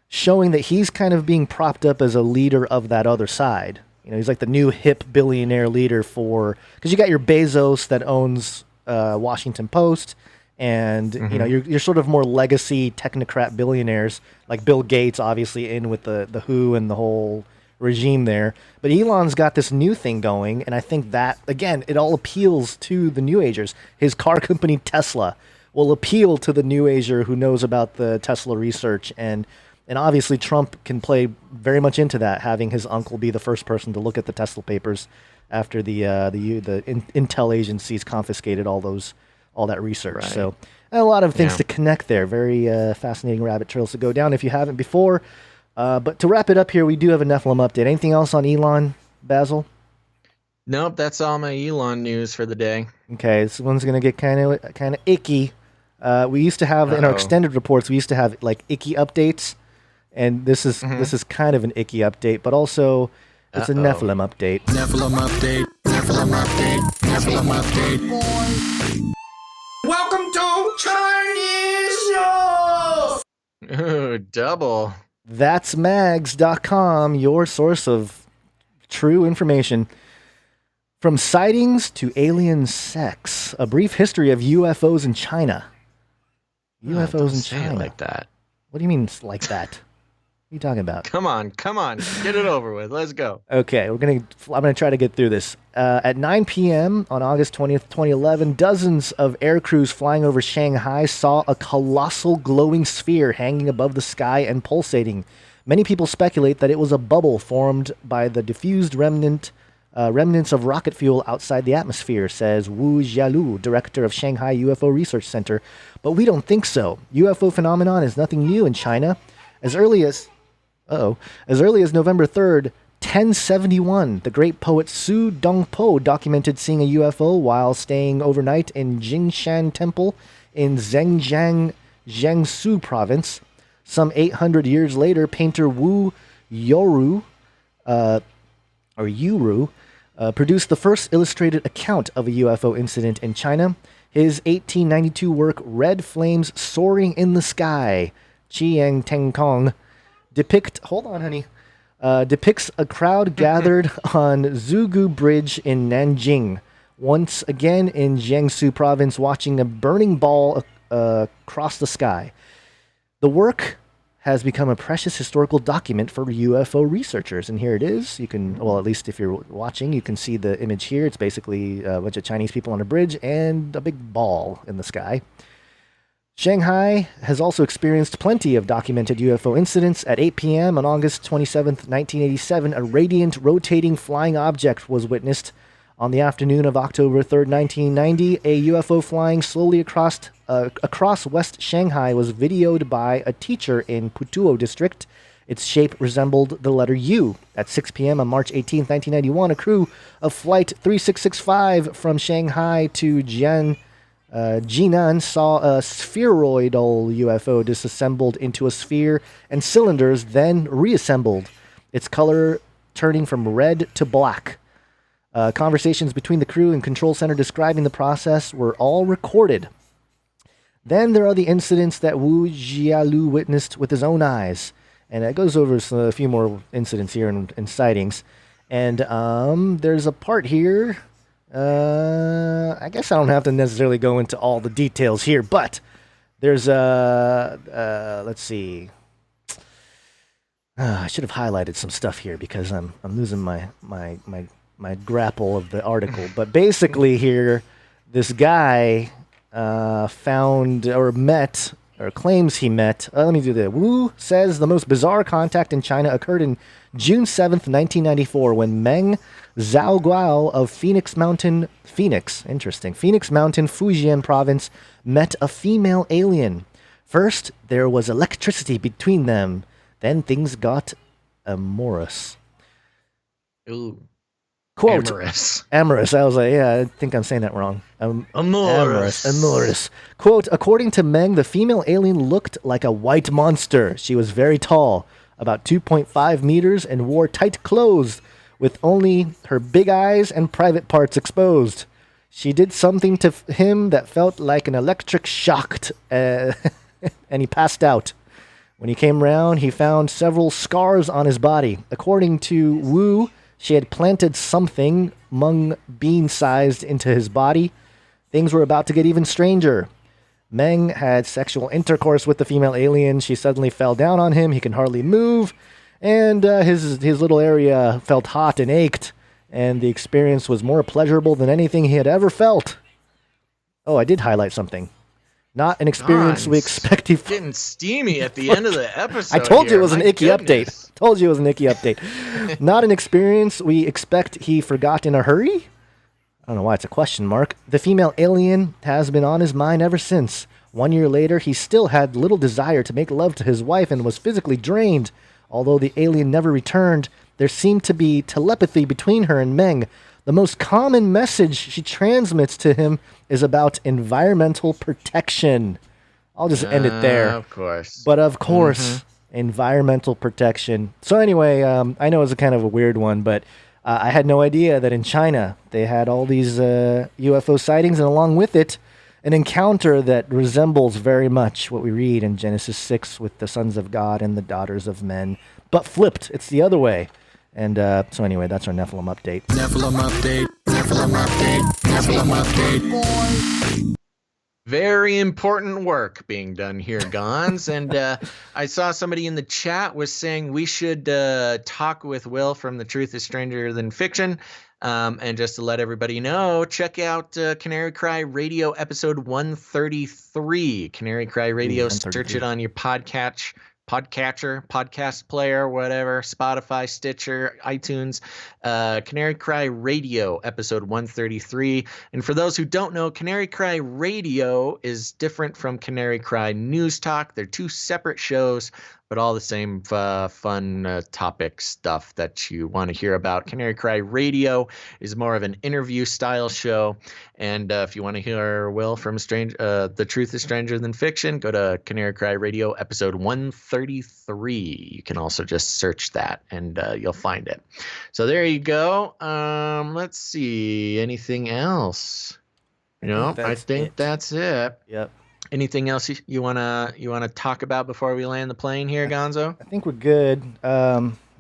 B: showing that he's kind of being propped up as a leader of that other side. He's like the new hip billionaire leader because you got your Bezos that owns Washington Post, and you're sort of more legacy technocrat billionaires like Bill Gates, obviously in with the WHO and the whole regime there. But Elon's got this new thing going, and I think that, again, it all appeals to the New Agers. His car company, Tesla, will appeal to the New Ager who knows about the Tesla research, and obviously Trump can play very much into that, having his uncle be the first person to look at the Tesla papers after the intel agencies confiscated all that research. Right. So a lot of things to connect there. Very fascinating rabbit trails to go down if you haven't before. But to wrap it up here, we do have a Nephilim update. Anything else on Elon, Basil?
A: Nope, that's all my Elon news for the day.
B: Okay, this one's gonna get kind of icky. We used to have in our extended reports, we used to have like icky updates, and this is kind of an icky update, but also it's a Nephilim update.
H: Nephilim update. Nephilim update. Nephilim update. Welcome to Chinese News.
A: Ooh, double.
B: That'smags.com, your source of true information. From sightings to alien sex, a brief history of UFOs in China. UFOs in China.
A: Like that.
B: What do you mean like that? What are you talking about?
A: Come on, get it over with. Let's go.
B: Okay, I'm gonna try to get through this. At 9 p.m. on August 20th, 2011, dozens of air crews flying over Shanghai saw a colossal glowing sphere hanging above the sky and pulsating. Many people speculate that it was a bubble formed by the diffused remnants of rocket fuel outside the atmosphere, says Wu Jialu, director of Shanghai UFO Research Center. But we don't think so. UFO phenomenon is nothing new in China. As early as November 3rd, 1071, the great poet Su Dongpo documented seeing a UFO while staying overnight in Jingshan Temple in Zhenjiang, Jiangsu province. Some 800 years later, painter Wu Yuru produced the first illustrated account of a UFO incident in China. His 1892 work, Red Flames Soaring in the Sky, Chiang Teng Kong, depicts a crowd gathered on Zugu Bridge in Nanjing, once again in Jiangsu province, watching a burning ball across the sky. The work has become a precious historical document for UFO researchers. And here it is. You can, well, at least if you're watching, you can see the image here. It's basically a bunch of Chinese people on a bridge and a big ball in the sky. Shanghai has also experienced plenty of documented UFO incidents. At 8 p.m. on August 27th, 1987, a radiant rotating flying object was witnessed. On the afternoon of October 3rd, 1990, a UFO flying slowly across West Shanghai was videoed by a teacher in Putuo district. Its shape resembled the letter U. At 6 p.m. on March 18, 1991, a crew of Flight 3665 from Shanghai to Jinan saw a spheroidal UFO disassembled into a sphere and cylinders, then reassembled, its color turning from red to black. Conversations between the crew and control center describing the process were all recorded. Then there are the incidents that Wu Jialu witnessed with his own eyes. And it goes over a few more incidents here and sightings. And there's a part here. I guess I don't have to necessarily go into all the details here, but there's let's see. I should have highlighted some stuff here because I'm losing my grapple of the article. But basically here, this guy found or met or claims he met. Let me do that. Wu says the most bizarre contact in China occurred in June 7th, 1994, when Meng Zhaoguao of Phoenix Mountain, Fujian province, met a female alien. First, there was electricity between them. Then things got amorous.
A: Ooh.
B: Quote,
A: amorous.
B: I was like, yeah, I think I'm saying that wrong.
A: Amorous.
B: Quote, according to Meng, the female alien looked like a white monster. She was very tall, about 2.5 meters, and wore tight clothes with only her big eyes and private parts exposed. She did something to him that felt like an electric shock, and he passed out. When he came round, he found several scars on his body. According to Wu, she had planted something mung bean-sized into his body. Things were about to get even stranger. Meng had sexual intercourse with the female alien. She suddenly fell down on him. He can hardly move. And his little area felt hot and ached. And the experience was more pleasurable than anything he had ever felt. Oh, I did highlight something. Not an experience we expect.
A: Getting steamy at the end of the episode.
B: I told you it was an icky update. Not an experience we expect he forgot in a hurry? I don't know why it's a question mark. The female alien has been on his mind ever since. 1 year later, he still had little desire to make love to his wife and was physically drained. Although the alien never returned, there seemed to be telepathy between her and Meng. The most common message she transmits to him is about environmental protection. I'll just end it there.
A: Of course.
B: But of course, environmental protection. So anyway, I know it's a kind of a weird one, but I had no idea that in China they had all these UFO sightings, and along with it, an encounter that resembles very much what we read in Genesis 6 with the sons of God and the daughters of men, but flipped. It's the other way. And so anyway, that's our Nephilim update.
A: Very important work being done here, Gons. And I saw somebody in the chat was saying we should talk with Will from The Truth is Stranger Than Fiction. And just to let everybody know, check out Canary Cry Radio episode 133. Canary Cry Radio, search it on your podcatcher, podcast player, whatever, Spotify, Stitcher, iTunes, Canary Cry Radio, episode 133. And for those who don't know, Canary Cry Radio is different from Canary Cry News Talk. They're two separate shows, but all the same fun topic stuff that you want to hear about. Canary Cry Radio is more of an interview style show. And if you want to hear Will from The Truth is Stranger Than Fiction, go to Canary Cry Radio episode 133. You can also just search that and you'll find it. So there you go. Let's see. Anything else? I think that's it.
B: Yep.
A: Anything else you wanna talk about before we land the plane here, Gonzo?
B: I think we're good.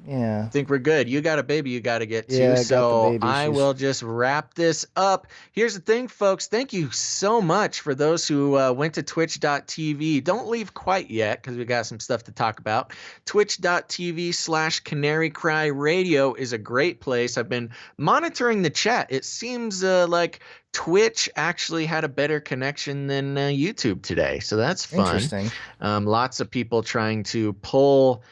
B: Yeah.
A: I think we're good. You got a baby you got to get to.
B: Yeah, I got the
A: so
B: baby.
A: I will just wrap this up. Here's the thing, folks. Thank you so much for those who went to twitch.tv. Don't leave quite yet because we got some stuff to talk about. Twitch.tv/Canary Cry Radio is a great place. I've been monitoring the chat. It seems like Twitch actually had a better connection than YouTube today. So that's fun.
B: Interesting.
A: Lots of people trying to pull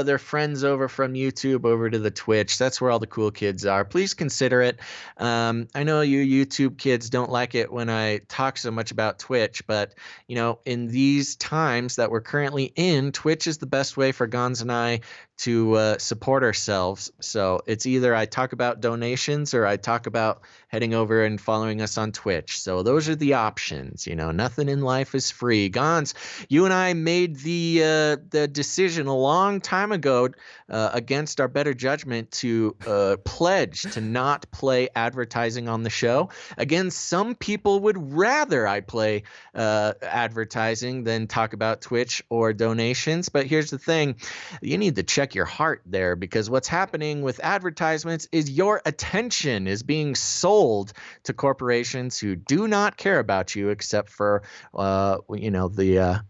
A: their friends over from YouTube over to the Twitch. That's where all the cool kids are. Please consider it. I know you YouTube kids don't like it when I talk so much about Twitch, but in these times that we're currently in, Twitch is the best way for Gons and I to support ourselves. So it's either I talk about donations or I talk about heading over and following us on Twitch. So those are the options. Nothing in life is free. Gons, you and I made the decision a long time ago against our better judgment to pledge to not play advertising on the show. Again, some people would rather I play advertising than talk about Twitch or donations. But here's the thing. You need to check your heart there, because what's happening with advertisements is your attention is being sold to corporations who do not care about you except for the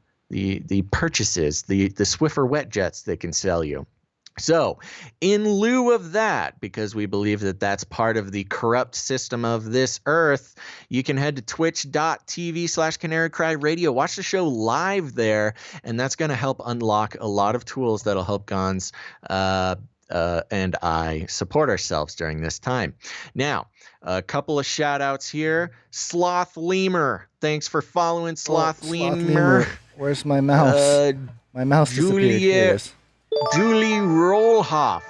A: purchases, the Swiffer wet jets they can sell you. So in lieu of that, because we believe that that's part of the corrupt system of this earth, you can head to twitch.tv/Canary Cry Radio. Watch the show live there, and that's going to help unlock a lot of tools that'll help Gons and I support ourselves during this time. Now, a couple of shout outs here. Sloth Lemur. Thanks for following Sloth Lemur.
B: Where's my mouse? My mouse disappeared.
A: Julie Roloff.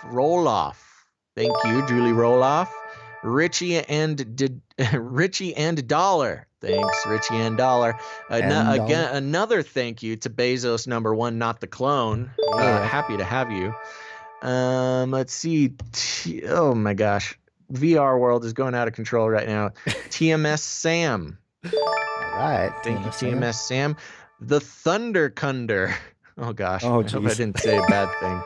A: Thank you, Julie Roloff. Richie and Dollar. Thanks, Richie and Dollar. Again, another thank you to Bezos #1, not the clone. Happy to have you. Let's see. Oh my gosh. VR world is going out of control right now. TMS Sam.
B: All right.
A: Thank you, TMS Sam. The Thunder Cunder. Oh gosh.
B: Oh,
A: I hope I didn't say a bad thing.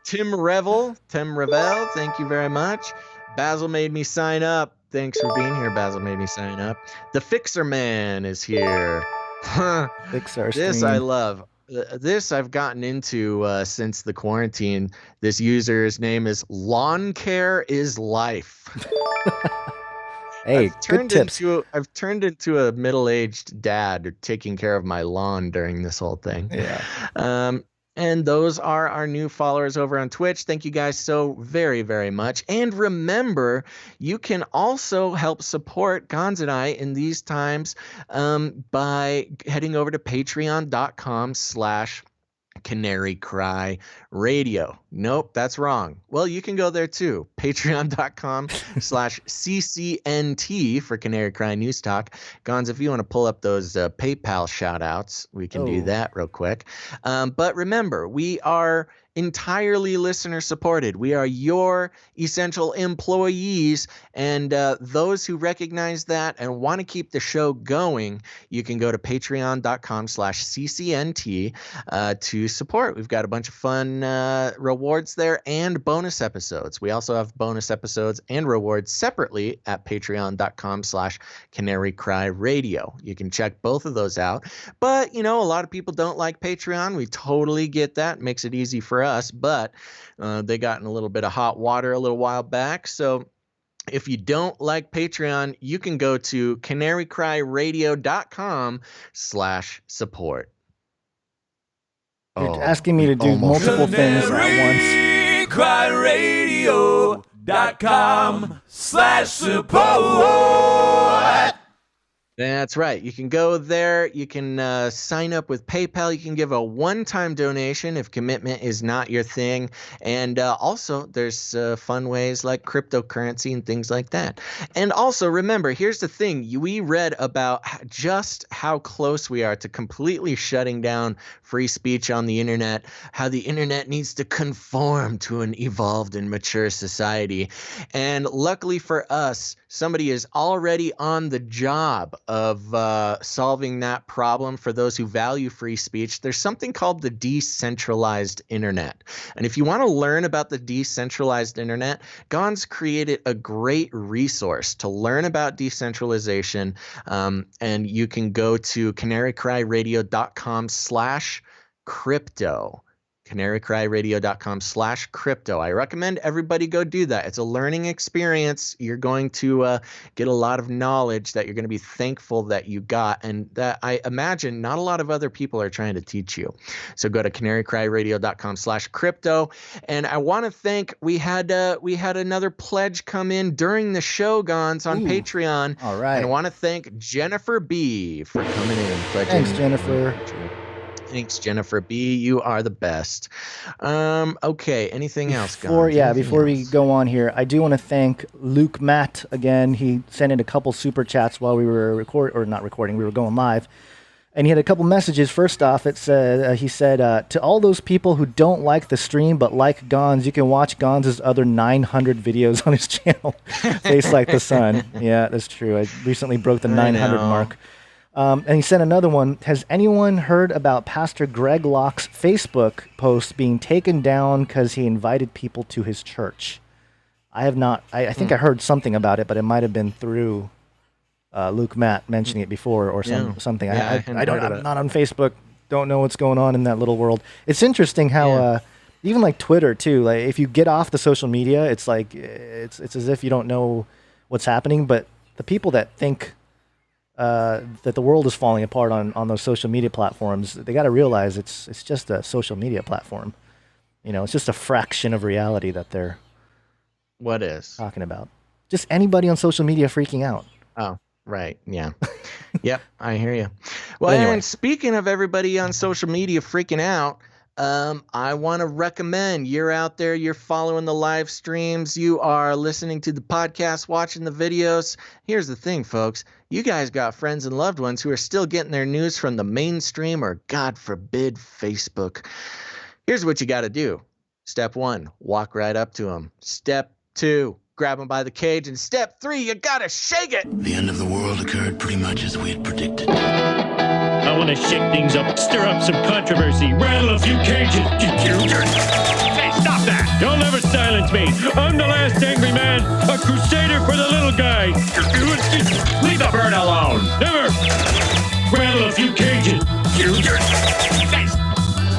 A: Tim Revel. Thank you very much. Basil made me sign up. Thanks for being here. Basil made me sign up. The Fixer Man is here. This I love. This I've gotten into since the quarantine. This user's name is Lawn Care is Life.
B: Hey, good tips.
A: I've turned into a middle-aged dad taking care of my lawn during this whole thing.
B: Yeah.
A: And those are our new followers over on Twitch. Thank you guys so very, very much. And remember, you can also help support Gons and I in these times by heading over to patreon.com/Canary Cry Radio. Nope, that's wrong. Well, you can go there too. Patreon.com/CCNT for Canary Cry News Talk. Gons, if you want to pull up those PayPal shout outs, we can do that real quick. But remember, we are entirely listener supported. We are your essential employees, and those who recognize that and want to keep the show going, you can go to patreon.com/CCNT to support. We've got a bunch of fun rewards there and bonus episodes. We also have bonus episodes and rewards separately at patreon.com/Canary Cry Radio. You can check both of those out. But, a lot of people don't like Patreon. We totally get that. It makes it easy for us, but they got in a little bit of hot water a little while back. So if you don't like Patreon, you can go to canarycryradio.com/support.
B: You're asking me to do multiple things at once.
H: canarycryradio.com/support.
A: That's right. You can go there. You can sign up with PayPal. You can give a one-time donation if commitment is not your thing. And also, there's fun ways like cryptocurrency and things like that. And also, remember, here's the thing. We read about just how close we are to completely shutting down free speech on the internet, how the internet needs to conform to an evolved and mature society. And luckily for us, somebody is already on the job of solving that problem for those who value free speech. There's something called the decentralized internet. And if you want to learn about the decentralized internet, Gon's created a great resource to learn about decentralization. And you can go to canarycryradio.com/crypto. canarycryradio.com/crypto. I recommend everybody go do that. It's a learning experience. You're going to get a lot of knowledge that you're going to be thankful that you got, and that I imagine not a lot of other people are trying to teach you. So go to canarycryradio.com/crypto. And I want to thank, we had another pledge come in during the show, Gons, on Patreon.
B: All right.
A: And I want to thank Jennifer B for coming in and pledging.
B: Thanks, Jennifer.
A: Thanks, Jennifer B. You are the best. Okay, anything else,
B: Before
A: Gons?
B: we go on here, I do want to thank Luke Matt again. He sent in a couple super chats while we were we were going live. And he had a couple messages. First off, it said he said, to all those people who don't like the stream but like Gons, you can watch Gons' other 900 videos on his channel. Face Like the Sun. Yeah, that's true. I recently broke the 900 mark. And he sent another one. Has anyone heard about Pastor Greg Locke's Facebook post being taken down because he invited people to his church? I have not. I think I heard something about it, but it might have been through Luke Matt mentioning it before or something.
A: Yeah,
B: I'm not on Facebook. Don't know what's going on in that little world. It's interesting how even like Twitter too. Like if you get off the social media, it's like it's as if you don't know what's happening. But the people that think that the world is falling apart on those social media platforms, they got to realize it's just a social media platform. You know, it's just a fraction of reality that they're talking about. Just anybody on social media freaking out.
A: Oh, right. Yeah. Yep, I hear you. Well, anyway. And speaking of everybody on social media freaking out, I want to recommend, you're out there, you're following the live streams, you are listening to the podcast, watching the videos. Here's the thing, folks. You guys got friends and loved ones who are still getting their news from the mainstream or, God forbid, Facebook. Here's what you got to do. Step 1, walk right up to them. Step 2, grab them by the cage. And step 3, you got to shake it.
L: The end of the world occurred pretty much as we had predicted.
M: I want to shake things up, stir up some controversy, rattle a few cages. Hey, stop that! You'll never silence me. I'm the last angry man, a crusader for the little guy. Leave the bird alone. Never. Rattle a few cages.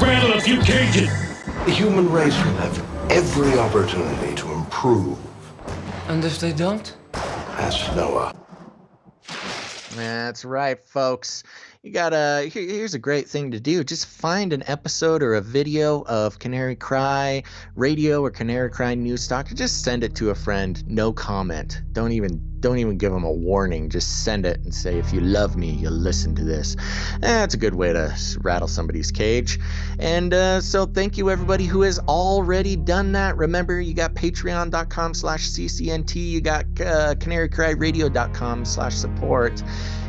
M: Rattle a few cages.
N: The human race will have every opportunity to improve.
O: And if they don't?
N: Ask Noah.
A: That's right, folks. You gotta, here's a great thing to do. Just find an episode or a video of Canary Cry Radio or Canary Cry News Talk. Just send it to a friend. No comment. Don't even give them a warning. Just send it and say, if you love me, you'll listen to this. That's a good way to rattle somebody's cage. And so thank you, everybody who has already done that. Remember, you got patreon.com/CCNT. You got canarycryradio.com/support.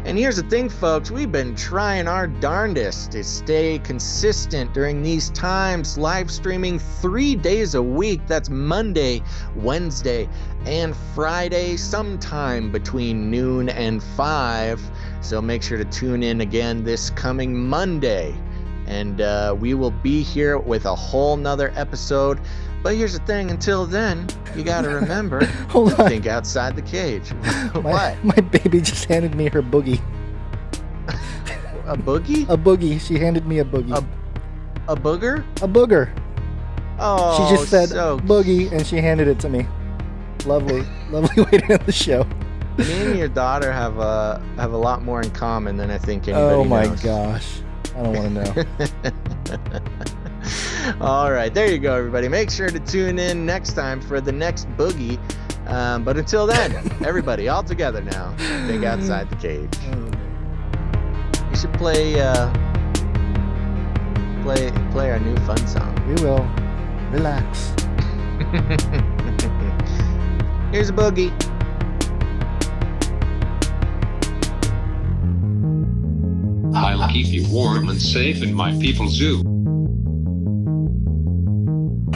A: And here's the thing, folks, we've been trying our darndest to stay consistent during these times, live streaming 3 days a week. That's Monday, Wednesday, and Friday, sometime between noon and 5. So make sure to tune in again this coming Monday. And we will be here with a whole nother episode. But here's the thing, until then, you got to remember to think outside the cage. What?
B: My baby just handed me her boogie.
A: A boogie?
B: A boogie. She handed me a boogie.
A: A booger?
B: A booger.
A: Oh,
B: she just said boogie, and she handed it to me. Lovely, lovely way to end the show.
A: Me and your daughter have a lot more in common than I think anybody knows.
B: Oh my gosh. I don't want to know.
A: All right, there you go, everybody. Make sure to tune in next time for the next boogie. But until then, everybody, all together now, think outside the cage. You should play our new fun song.
B: We will. Relax.
A: Here's a boogie.
P: I'll keep you warm and safe in my people's zoo.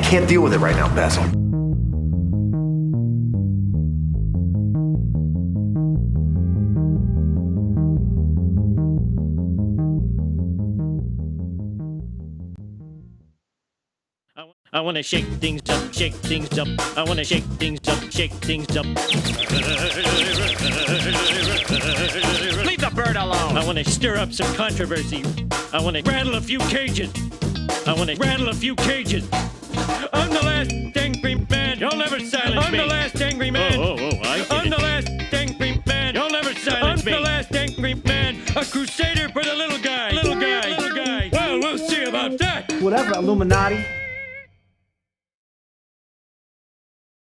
N: Can't deal with it right now, Basil.
M: I want to shake things up, shake things up. I want to shake things up, shake things up.
A: Leave the bird alone.
M: I want to stir up some controversy. I want to rattle a few cages. I want to rattle a few cages. I'm the last angry man. You'll never silence me. I'm the last angry man. I'm the last angry man. You'll never silence me. I'm the last angry man. A crusader for the little guy. Little guy. Little guy. Well, we'll see about that.
Q: Whatever, Illuminati.